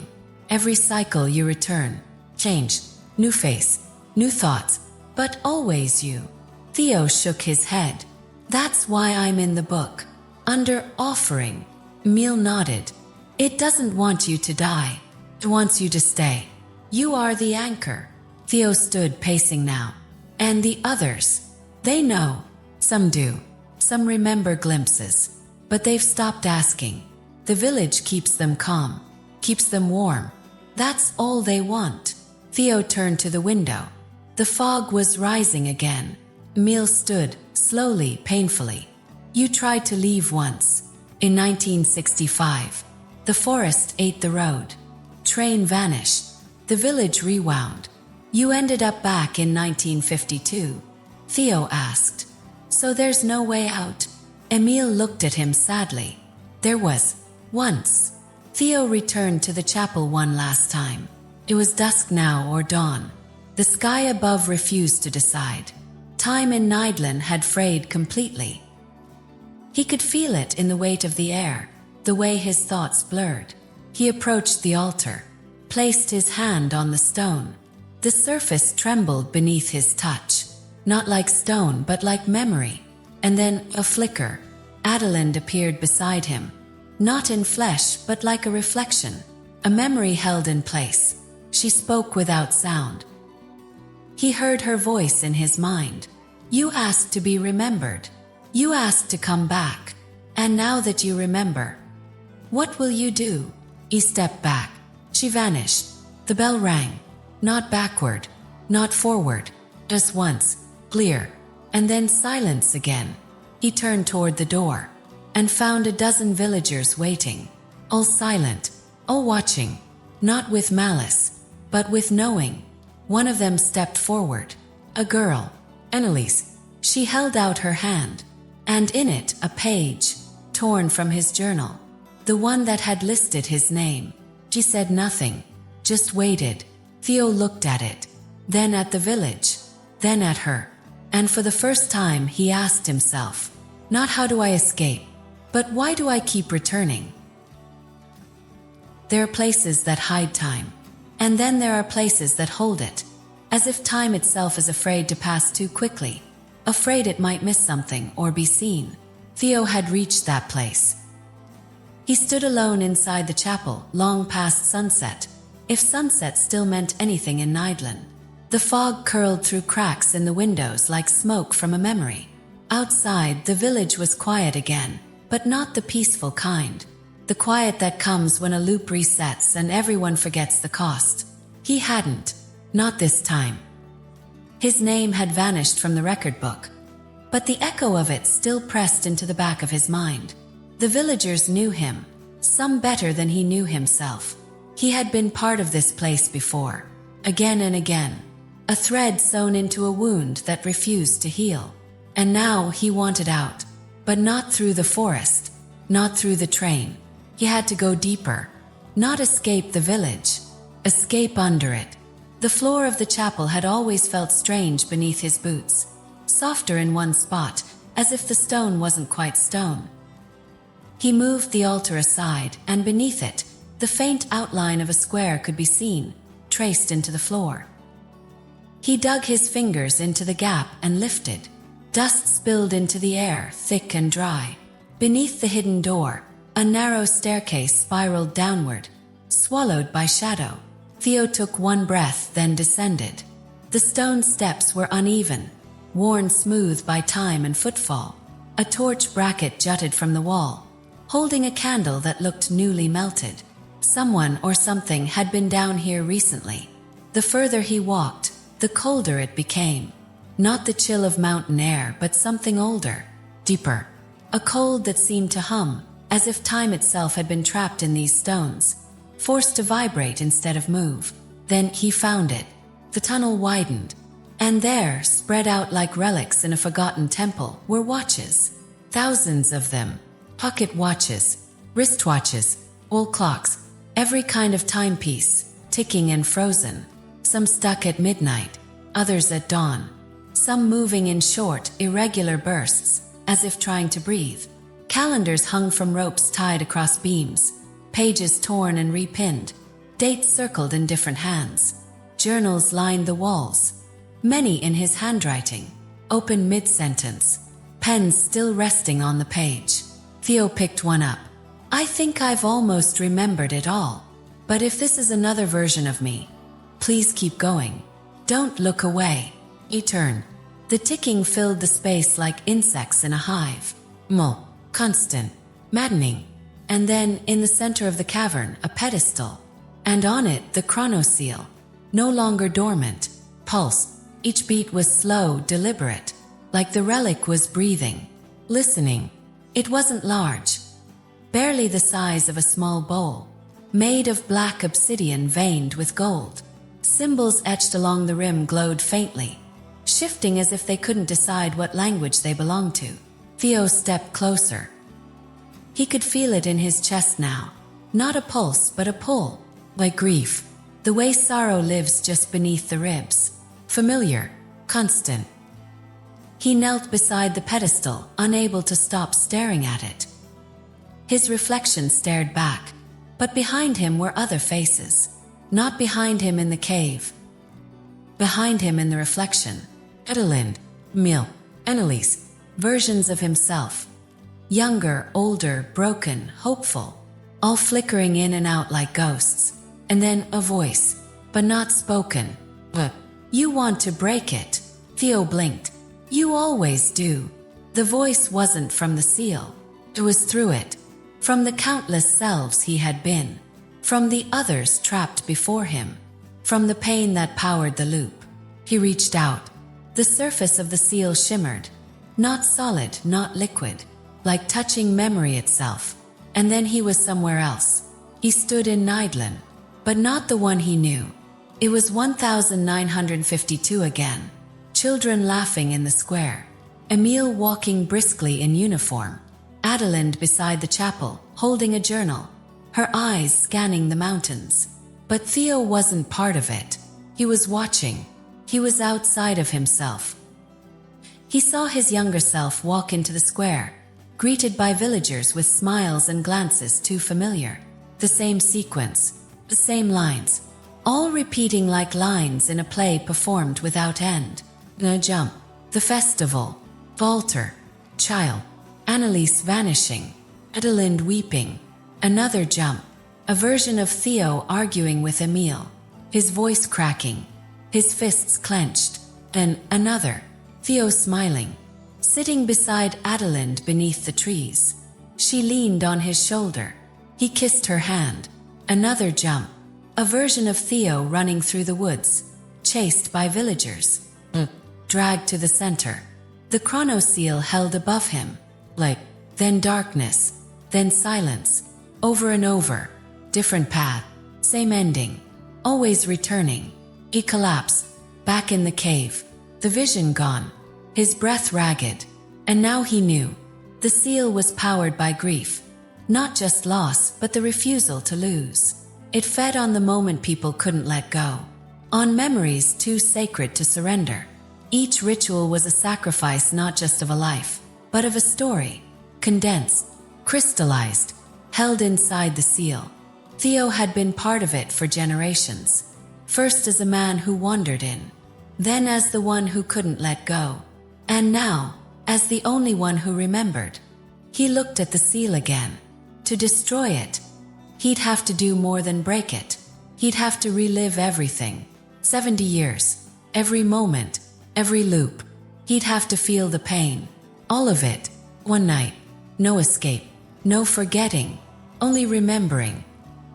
Every cycle you return. Change. New face. New thoughts. But always you." Theo shook his head. "That's why I'm in the book. Under offering." Emile nodded. "It doesn't want you to die. It wants you to stay. You are the anchor." Theo stood pacing now. "And the others? They know. Some do. Some remember glimpses. But they've stopped asking. The village keeps them calm. Keeps them warm. That's all they want." Theo turned to the window. The fog was rising again. Emil stood, slowly, painfully. You tried to leave once. In 1965. The forest ate the road. Train vanished. The village rewound. You ended up back in 1952. Theo asked. So there's no way out? Emil looked at him sadly. There was. Once. Theo returned to the chapel one last time. It was dusk now or dawn. The sky above refused to decide. Time in Nidland had frayed completely. He could feel it in the weight of the air, the way his thoughts blurred. He approached the altar, placed his hand on the stone. The surface trembled beneath his touch, not like stone but like memory. And then, a flicker, Adelind appeared beside him. Not in flesh but like a reflection, a memory held in place. She spoke without sound. He heard her voice in his mind. You asked to be remembered. You asked to come back. And now that you remember, what will you do? He stepped back. She vanished. The bell rang. Not backward, not forward, just once, clear, and then silence again. He turned toward the door and found a dozen villagers waiting, all silent, all watching, not with malice, but with knowing. One of them stepped forward, a girl, Anneliese. She held out her hand, and in it a page, torn from his journal, the one that had listed his name. She said nothing, just waited. Theo looked at it, then at the village, then at her, and for the first time he asked himself, not how do I escape, but why do I keep returning? There are places that hide time, and then there are places that hold it, as if time itself is afraid to pass too quickly, afraid it might miss something or be seen. Theo had reached that place. He stood alone inside the chapel, long past sunset, if sunset still meant anything in Nidland. The fog curled through cracks in the windows like smoke from a memory. Outside, the village was quiet again, but not the peaceful kind. The quiet that comes when a loop resets and everyone forgets the cost. He hadn't. Not this time. His name had vanished from the record book, but the echo of it still pressed into the back of his mind. The villagers knew him, some better than he knew himself. He had been part of this place before, again and again, a thread sewn into a wound that refused to heal. And now he wanted out, but not through the forest, not through the train. He had to go deeper, not escape the village, escape under it. The floor of the chapel had always felt strange beneath his boots, softer in one spot, as if the stone wasn't quite stone. He moved the altar aside, and beneath it, the faint outline of a square could be seen, traced into the floor. He dug his fingers into the gap and lifted. Dust spilled into the air, thick and dry. Beneath the hidden door, a narrow staircase spiraled downward, swallowed by shadow. Theo took one breath, then descended. The stone steps were uneven, worn smooth by time and footfall. A torch bracket jutted from the wall, holding a candle that looked newly melted. Someone or something had been down here recently. The further he walked, the colder it became. Not the chill of mountain air, but something older, deeper. A cold that seemed to hum, as if time itself had been trapped in these stones, forced to vibrate instead of move. Then he found it. The tunnel widened, and there, spread out like relics in a forgotten temple, were watches. Thousands of them. Pocket watches, wristwatches, old clocks, every kind of timepiece, ticking and frozen. Some stuck at midnight, others at dawn. Some moving in short, irregular bursts, as if trying to breathe. Calendars hung from ropes tied across beams, pages torn and repinned, dates circled in different hands. Journals lined the walls, many in his handwriting, open mid-sentence, pens still resting on the page. Theo picked one up. I think I've almost remembered it all. But if this is another version of me, please keep going. Don't look away. He turned. The ticking filled the space like insects in a hive. Constant, maddening. And then, in the center of the cavern, a pedestal. And on it, the chronoseal. No longer dormant. Pulse. Each beat was slow, deliberate. like the relic was breathing, listening. It wasn't large, barely the size of a small bowl, made of black obsidian veined with gold. Symbols etched along the rim glowed faintly, shifting as if they couldn't decide what language they belonged to. Theo stepped closer. He could feel it in his chest now. Not a pulse, but a pull, like grief. The way sorrow lives just beneath the ribs. Familiar, constant. He knelt beside the pedestal, unable to stop staring at it. His reflection stared back, but behind him were other faces. Not behind him in the cave. Behind him in the reflection. Adelind, Emil, Anneliese, versions of himself. Younger, older, broken, hopeful, all flickering in and out like ghosts. And then a voice, but not spoken. You want to break it. Theo blinked. You always do. The voice wasn't from the seal. It was through it. From the countless selves he had been. From the others trapped before him. From the pain that powered the loop. He reached out. The surface of the seal shimmered. Not solid, not liquid. Like touching memory itself. And then he was somewhere else. He stood in Nidlin. But not the one he knew. It was 1952 again. Children laughing in the square. Emil walking briskly in uniform. Adelind beside the chapel, holding a journal. Her eyes scanning the mountains. But Theo wasn't part of it. He was watching. He was outside of himself. He saw his younger self walk into the square, greeted by villagers with smiles and glances too familiar. The same sequence, the same lines, all repeating like lines in a play performed without end. A jump, the festival, Walter, child, Anneliese vanishing, Adelind weeping, another jump, a version of Theo arguing with Emil, his voice cracking, his fists clenched, and another, Theo smiling, sitting beside Adelind beneath the trees. She leaned on his shoulder. He kissed her hand. Another jump, a version of Theo running through the woods, chased by villagers. Dragged to the center. The chronoseal held above him, like, then darkness, then silence, over and over, different path, same ending, always returning. He collapsed, back in the cave, the vision gone, his breath ragged, and now he knew. The seal was powered by grief, not just loss, but the refusal to lose. It fed on the moment people couldn't let go, on memories too sacred to surrender. Each ritual was a sacrifice not just of a life, but of a story, condensed, crystallized, held inside the seal. Theo had been part of it for generations, first as a man who wandered in, then as the one who couldn't let go, and now, as the only one who remembered. He looked at the seal again. To destroy it, he'd have to do more than break it. He'd have to relive everything. 70 years, every moment, every loop. He'd have to feel the pain. All of it. One night. No escape. No forgetting. Only remembering.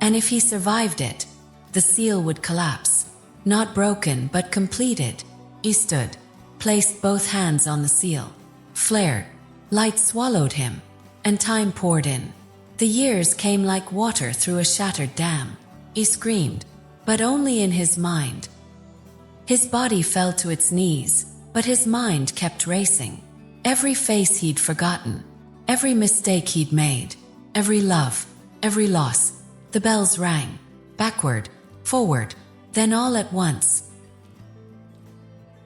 And if he survived it, the seal would collapse. Not broken, but completed. He stood, placed both hands on the seal. Flared. Light swallowed him. And time poured in. The years came like water through a shattered dam. He screamed, but only in his mind. His body fell to its knees, but his mind kept racing. Every face he'd forgotten, every mistake he'd made, every love, every loss. The bells rang, backward, forward, then all at once.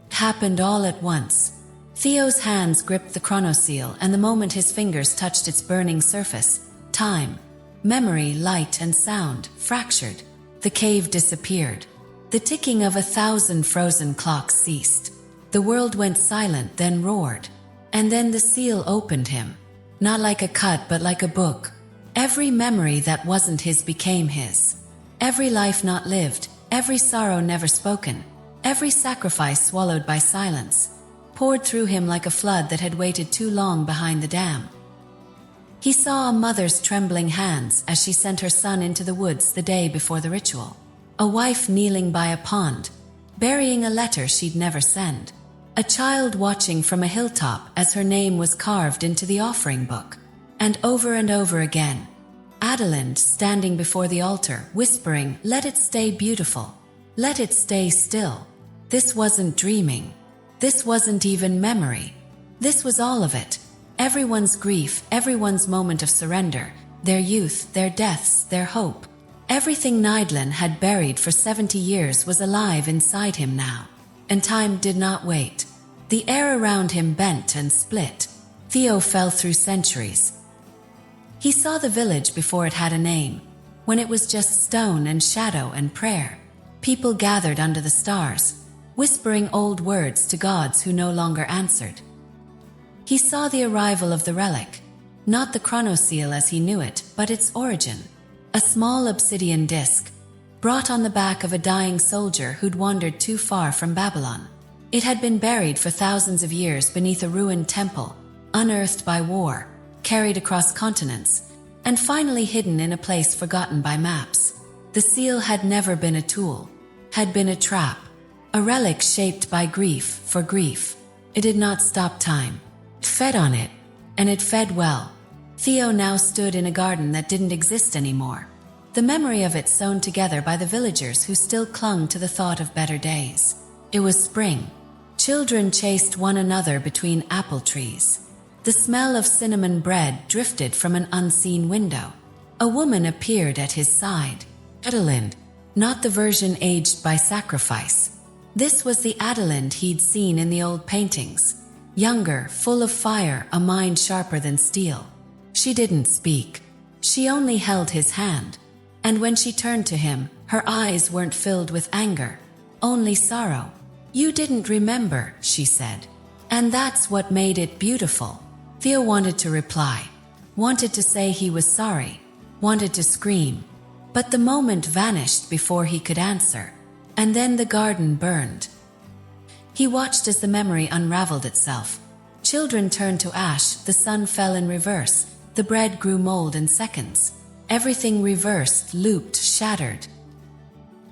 It happened all at once. Theo's hands gripped the chronoseal, and the moment his fingers touched its burning surface, time, memory, light, and sound fractured. The cave disappeared. The ticking of 1,000 frozen clocks ceased. The world went silent, then roared. And then the seal opened him. Not like a cut, but like a book. Every memory that wasn't his became his. Every life not lived, every sorrow never spoken, every sacrifice swallowed by silence, poured through him like a flood that had waited too long behind the dam. He saw a mother's trembling hands as she sent her son into the woods the day before the ritual. A wife kneeling by a pond, burying a letter she'd never send. A child watching from a hilltop as her name was carved into the offering book. And over again. Adelind standing before the altar, whispering, "Let it stay beautiful. Let it stay still." This wasn't dreaming. This wasn't even memory. This was all of it. Everyone's grief, everyone's moment of surrender, their youth, their deaths, their hope. Everything Nidlan had buried for 70 years was alive inside him now. And time did not wait. The air around him bent and split. Theo fell through centuries. He saw the village before it had a name, when it was just stone and shadow and prayer. People gathered under the stars, whispering old words to gods who no longer answered. He saw the arrival of the relic, not the chronoseal as he knew it, but its origin. A small obsidian disc, brought on the back of a dying soldier who'd wandered too far from Babylon. It had been buried for thousands of years beneath a ruined temple, unearthed by war, carried across continents, and finally hidden in a place forgotten by maps. The seal had never been a tool, had been a trap, a relic shaped by grief for grief. It did not stop time. It fed on it, and it fed well. Theo now stood in a garden that didn't exist anymore, the memory of it sewn together by the villagers who still clung to the thought of better days. It was spring. Children chased one another between apple trees. The smell of cinnamon bread drifted from an unseen window. A woman appeared at his side. Adelind, not the version aged by sacrifice. This was the Adelind he'd seen in the old paintings. Younger, full of fire, a mind sharper than steel. She didn't speak. She only held his hand. And when she turned to him, her eyes weren't filled with anger, only sorrow. "You didn't remember," she said. "And that's what made it beautiful." Theo wanted to reply, wanted to say he was sorry, wanted to scream. But the moment vanished before he could answer. And then the garden burned. He watched as the memory unraveled itself. Children turned to ash, the sun fell in reverse, the bread grew mold in seconds. Everything reversed, looped, shattered.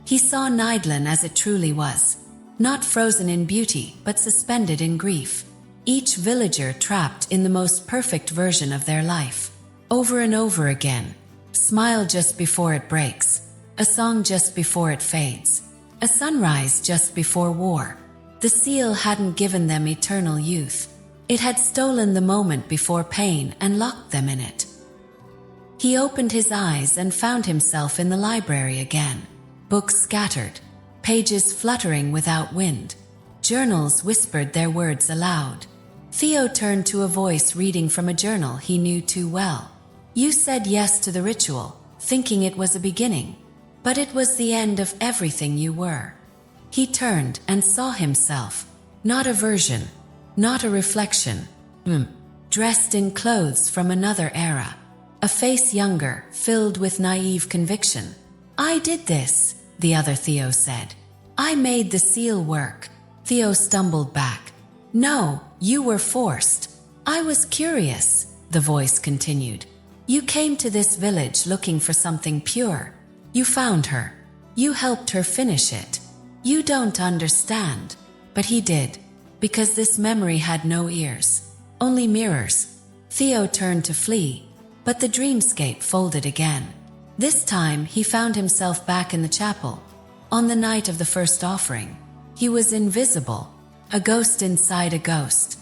He saw Nidlan as it truly was, not frozen in beauty, but suspended in grief. Each villager trapped in the most perfect version of their life. Over and over again. Smile just before it breaks. A song just before it fades. A sunrise just before war. The seal hadn't given them eternal youth. It had stolen the moment before pain and locked them in it. He opened his eyes and found himself in the library again. Books scattered. Pages fluttering without wind. Journals whispered their words aloud. Theo turned to a voice reading from a journal he knew too well. "You said yes to the ritual, thinking it was a beginning. But it was the end of everything you were." He turned and saw himself. Not a version, not a reflection. Dressed in clothes from another era. A face younger, filled with naive conviction. "I did this," the other Theo said. "I made the seal work." Theo stumbled back. "No, you were forced." "I was curious," the voice continued. "You came to this village looking for something pure. You found her. You helped her finish it. You don't understand." But he did, because this memory had no ears, only mirrors. Theo turned to flee, but the dreamscape folded again. This time he found himself back in the chapel, on the night of the first offering. He was invisible, a ghost inside a ghost.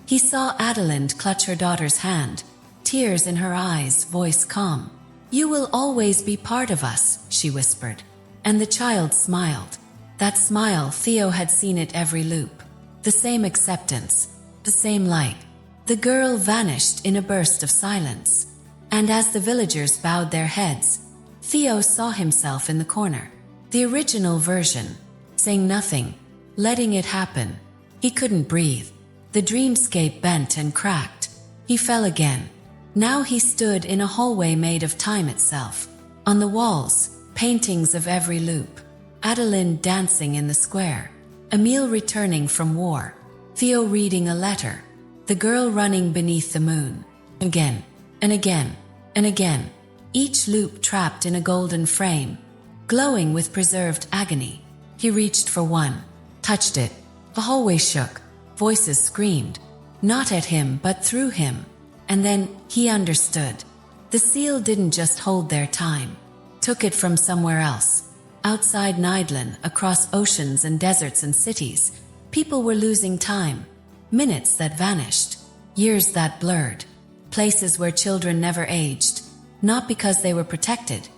He saw Adelind clutch her daughter's hand, tears in her eyes, voice calm. "You will always be part of us," she whispered. And the child smiled. That smile, Theo had seen it every loop. The same acceptance, the same light. The girl vanished in a burst of silence. And as the villagers bowed their heads, Theo saw himself in the corner. The original version, saying nothing, letting it happen. He couldn't breathe. The dreamscape bent and cracked. He fell again. Now he stood in a hallway made of time itself. On the walls, paintings of every loop. Adelind dancing in the square. Emil returning from war. Theo reading a letter. The girl running beneath the moon. Again, and again, and again. Each loop trapped in a golden frame, glowing with preserved agony. He reached for one, touched it, The hallway shook. Voices screamed. Not at him, but through him. And then he understood. The seal didn't just hold their time. Took it from somewhere else. Outside Nidlan, across oceans and deserts and cities, people were losing time. Minutes that vanished. Years that blurred. Places where children never aged. Not because they were protected,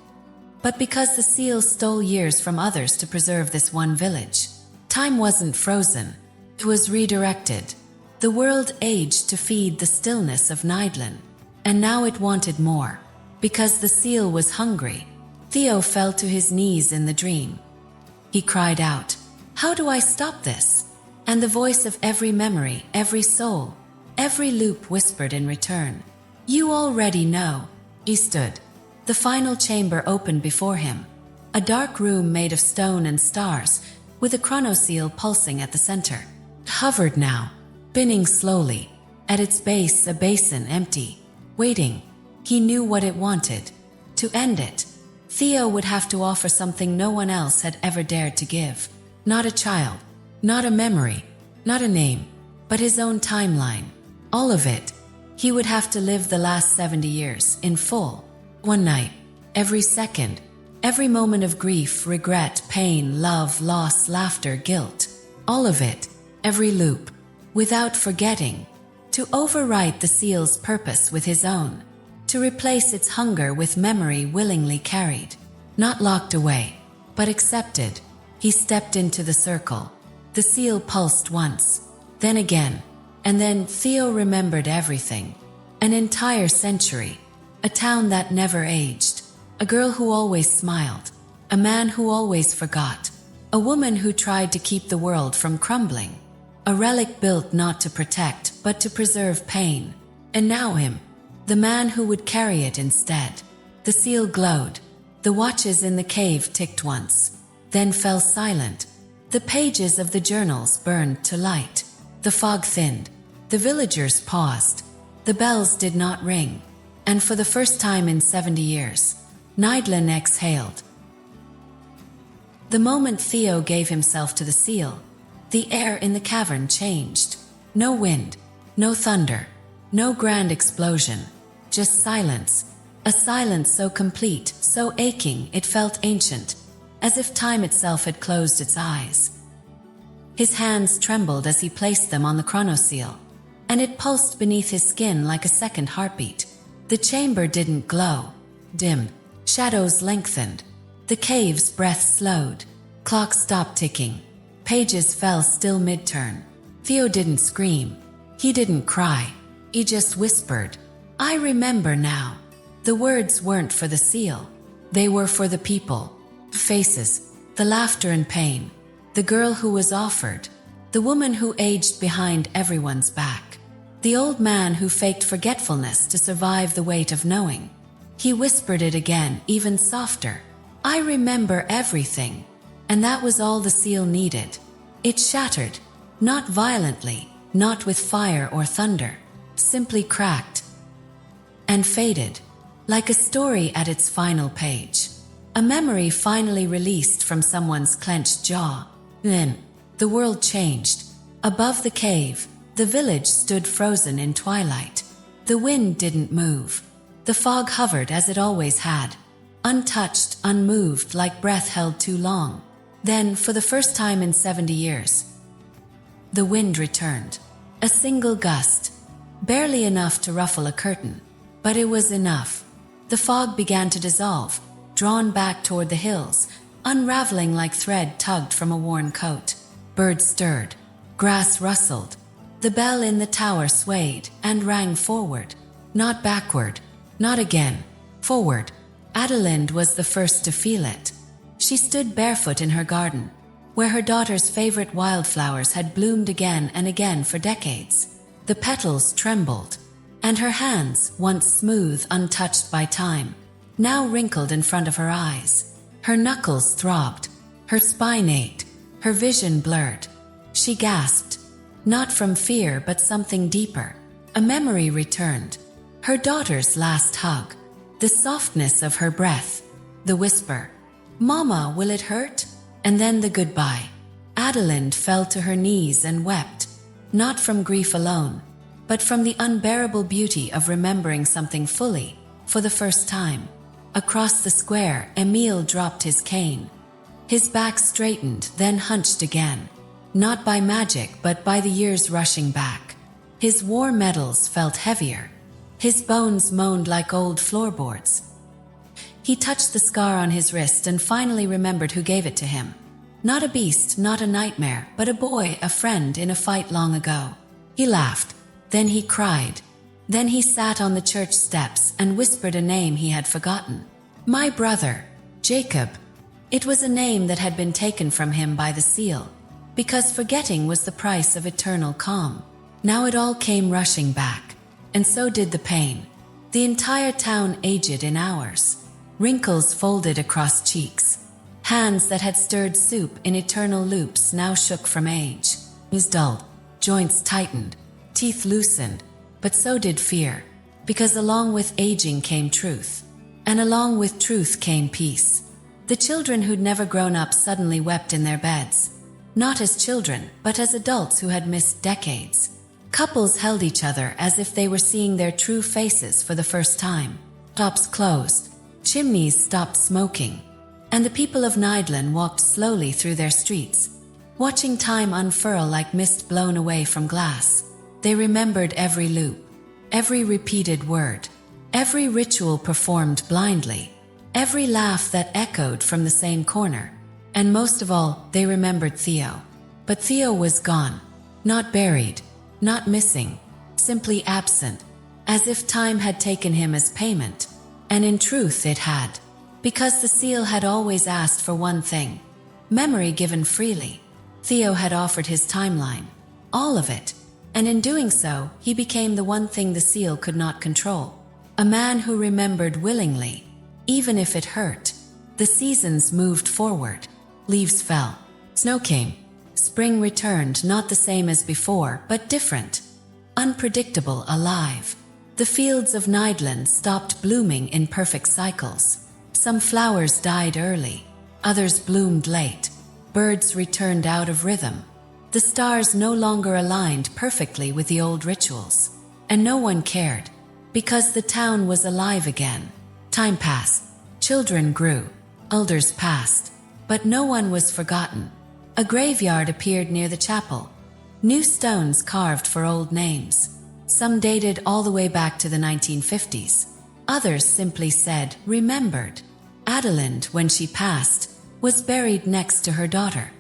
but because the seal stole years from others to preserve this one village. Time wasn't frozen. It was redirected. The world aged to feed the stillness of Nidlan. And now it wanted more. Because the seal was hungry. Theo fell to his knees in the dream. He cried out, "How do I stop this?" And the voice of every memory, every soul, every loop whispered in return, "You already know." He stood. The final chamber opened before him. A dark room made of stone and stars, with a chronoseal pulsing at the center. It hovered now, spinning slowly. At its base, a basin empty, waiting. He knew what it wanted. To end it, Theo would have to offer something no one else had ever dared to give. Not a child, not a memory, not a name, but his own timeline. All of it. He would have to live the last 70 years in full. One night, every second, every moment of grief, regret, pain, love, loss, laughter, guilt. All of it, every loop, without forgetting. To overwrite the seal's purpose with his own. To replace its hunger with memory willingly carried. Not locked away, but accepted. He stepped into the circle. The seal pulsed once, then again, and then Theo remembered everything. An entire century. A town that never aged. A girl who always smiled. A man who always forgot. A woman who tried to keep the world from crumbling. A relic built not to protect, but to preserve pain. And now him. The man who would carry it instead. The seal glowed. The watches in the cave ticked once, then fell silent. The pages of the journals burned to light. The fog thinned. The villagers paused. The bells did not ring. And for the first time in 70 years, Nidlan exhaled. The moment Theo gave himself to the seal, the air in the cavern changed. No wind, no thunder, no grand explosion. Just silence, a silence so complete, so aching it felt ancient, as if time itself had closed its eyes. His hands trembled as he placed them on the chronoseal, and it pulsed beneath his skin like a second heartbeat. The chamber didn't glow, dimmed, shadows lengthened, the cave's breath slowed, clocks stopped ticking, pages fell still mid-turn. Theo didn't scream, he didn't cry, he just whispered, "I remember now." The words weren't for the seal. They were for the people. The faces, the laughter and pain. The girl who was offered. The woman who aged behind everyone's back. The old man who faked forgetfulness to survive the weight of knowing. He whispered it again, even softer. "I remember everything." And that was all the seal needed. It shattered. Not violently, not with fire or thunder. Simply cracked. And faded, like a story at its final page. A memory finally released from someone's clenched jaw. Then, the world changed. Above the cave, the village stood frozen in twilight. The wind didn't move. The fog hovered as it always had. Untouched, unmoved, like breath held too long. Then, for the first time in 70 years, the wind returned. A single gust. Barely enough to ruffle a curtain. But it was enough. The fog began to dissolve, drawn back toward the hills, unraveling like thread tugged from a worn coat. Birds stirred. Grass rustled. The bell in the tower swayed and rang forward. Not backward. Not again. Forward. Adelind was the first to feel it. She stood barefoot in her garden, where her daughter's favorite wildflowers had bloomed again and again for decades. The petals trembled. And her hands, once smooth, untouched by time, now wrinkled in front of her eyes. Her knuckles throbbed. Her spine ached. Her vision blurred. She gasped. Not from fear, but something deeper. A memory returned. Her daughter's last hug. The softness of her breath. The whisper, "Mama, will it hurt?" And then the goodbye. Adelind fell to her knees and wept, not from grief alone, but from the unbearable beauty of remembering something fully, for the first time. Across the square, Emile dropped his cane. His back straightened, then hunched again, not by magic but by the years rushing back. His war medals felt heavier. His bones moaned like old floorboards. He touched the scar on his wrist and finally remembered who gave it to him. Not a beast, not a nightmare, but a boy, a friend in a fight long ago. He laughed. Then he cried. Then he sat on the church steps and whispered a name he had forgotten. My brother, Jacob. It was a name that had been taken from him by the seal, because forgetting was the price of eternal calm. Now it all came rushing back, and so did the pain. The entire town aged in hours. Wrinkles folded across cheeks. Hands that had stirred soup in eternal loops now shook from age. Knees dulled, joints tightened, teeth loosened, but so did fear, because along with aging came truth, and along with truth came peace. The children who'd never grown up suddenly wept in their beds, not as children, but as adults who had missed decades. Couples held each other as if they were seeing their true faces for the first time. Shops closed, chimneys stopped smoking, and the people of Nidlan walked slowly through their streets, watching time unfurl like mist blown away from glass. They remembered every loop, every repeated word, every ritual performed blindly, every laugh that echoed from the same corner, and most of all, they remembered Theo. But Theo was gone, not buried, not missing, simply absent, as if time had taken him as payment. And in truth it had, because the seal had always asked for one thing: memory given freely. Theo had offered his timeline, all of it, and in doing so, he became the one thing the seal could not control. A man who remembered willingly, even if it hurt. The seasons moved forward. Leaves fell. Snow came. Spring returned, not the same as before, but different. Unpredictable, alive. The fields of Nidlan stopped blooming in perfect cycles. Some flowers died early. Others bloomed late. Birds returned out of rhythm. The stars no longer aligned perfectly with the old rituals. And no one cared, because the town was alive again. Time passed. Children grew. Elders passed. But no one was forgotten. A graveyard appeared near the chapel. New stones carved for old names. Some dated all the way back to the 1950s. Others simply said, remembered. Adelind, when she passed, was buried next to her daughter.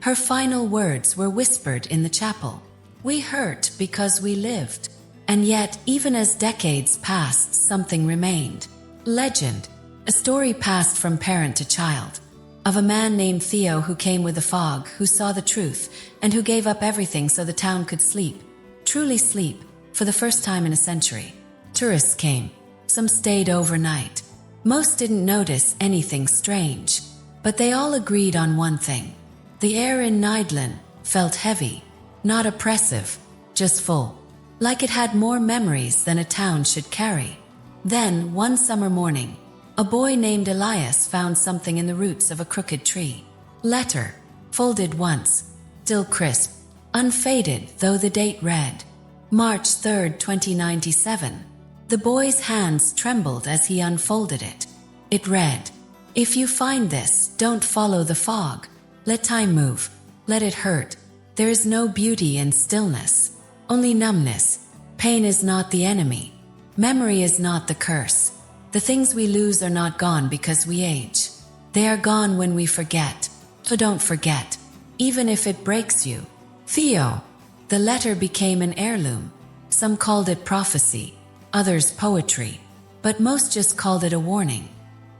Her final words were whispered in the chapel. We hurt because we lived. And yet, even as decades passed, something remained. Legend. A story passed from parent to child. Of a man named Theo who came with the fog, who saw the truth, and who gave up everything so the town could sleep. Truly sleep, for the first time in a century. Tourists came. Some stayed overnight. Most didn't notice anything strange. But they all agreed on one thing. The air in Nidlan felt heavy, not oppressive, just full. Like it had more memories than a town should carry. Then, one summer morning, a boy named Elias found something in the roots of a crooked tree. Letter, folded once, still crisp, unfaded though the date read, March 3rd, 2097. The boy's hands trembled as he unfolded it. It read, if you find this, don't follow the fog. Let time move. Let it hurt. There is no beauty in stillness, only numbness. Pain is not the enemy. Memory is not the curse. The things we lose are not gone because we age. They are gone when we forget. So don't forget, even if it breaks you. Theo. The letter became an heirloom. Some called it prophecy, others poetry, but most just called it a warning.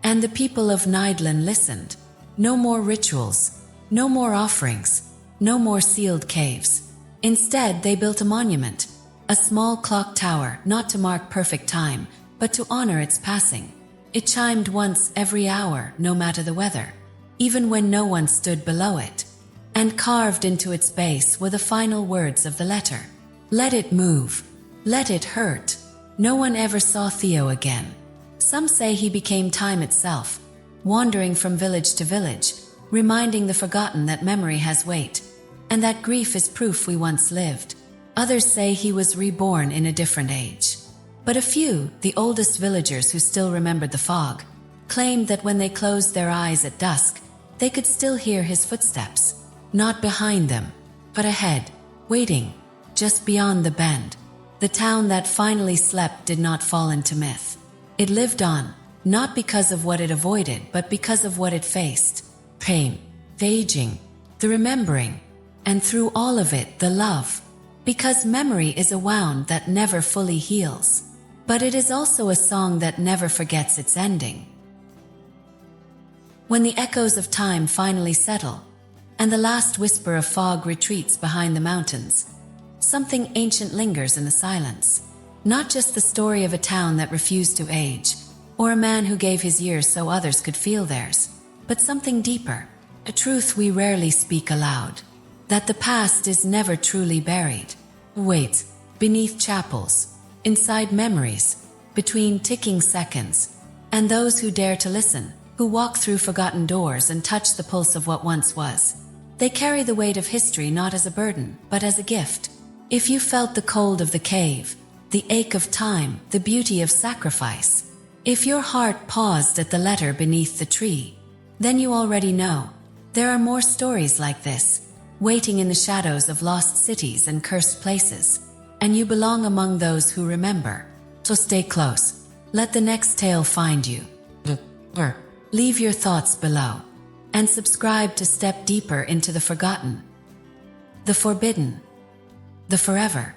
And the people of Nidlan listened. No more rituals, no more offerings, no more sealed caves. Instead, they built a monument, a small clock tower, not to mark perfect time, but to honor its passing. It chimed once every hour, no matter the weather, even when no one stood below it. And carved into its base were the final words of the letter. Let it move. Let it hurt. No one ever saw Theo again. Some say he became time itself, wandering from village to village, reminding the forgotten that memory has weight. and that grief is proof we once lived. Others say he was reborn in a different age. But a few, the oldest villagers who still remembered the fog, claimed that when they closed their eyes at dusk, they could still hear his footsteps, not behind them, but ahead, waiting, just beyond the bend. The town that finally slept did not fall into myth. It lived on, not because of what it avoided, but because of what it faced. Pain, the aging, the remembering, and through all of it, the love. Because memory is a wound that never fully heals. But it is also a song that never forgets its ending. When the echoes of time finally settle, and the last whisper of fog retreats behind the mountains, something ancient lingers in the silence. Not just the story of a town that refused to age, or a man who gave his years so others could feel theirs, but something deeper, a truth we rarely speak aloud, that the past is never truly buried. Wait, beneath chapels, inside memories, between ticking seconds, and those who dare to listen, who walk through forgotten doors and touch the pulse of what once was. They carry the weight of history not as a burden, but as a gift. If you felt the cold of the cave, the ache of time, the beauty of sacrifice, if your heart paused at the letter beneath the tree, then you already know. There are more stories like this, waiting in the shadows of lost cities and cursed places, and you belong among those who remember. So stay close. Let the next tale find you. Leave your thoughts below, and subscribe to step deeper into the forgotten, the forbidden, the forever.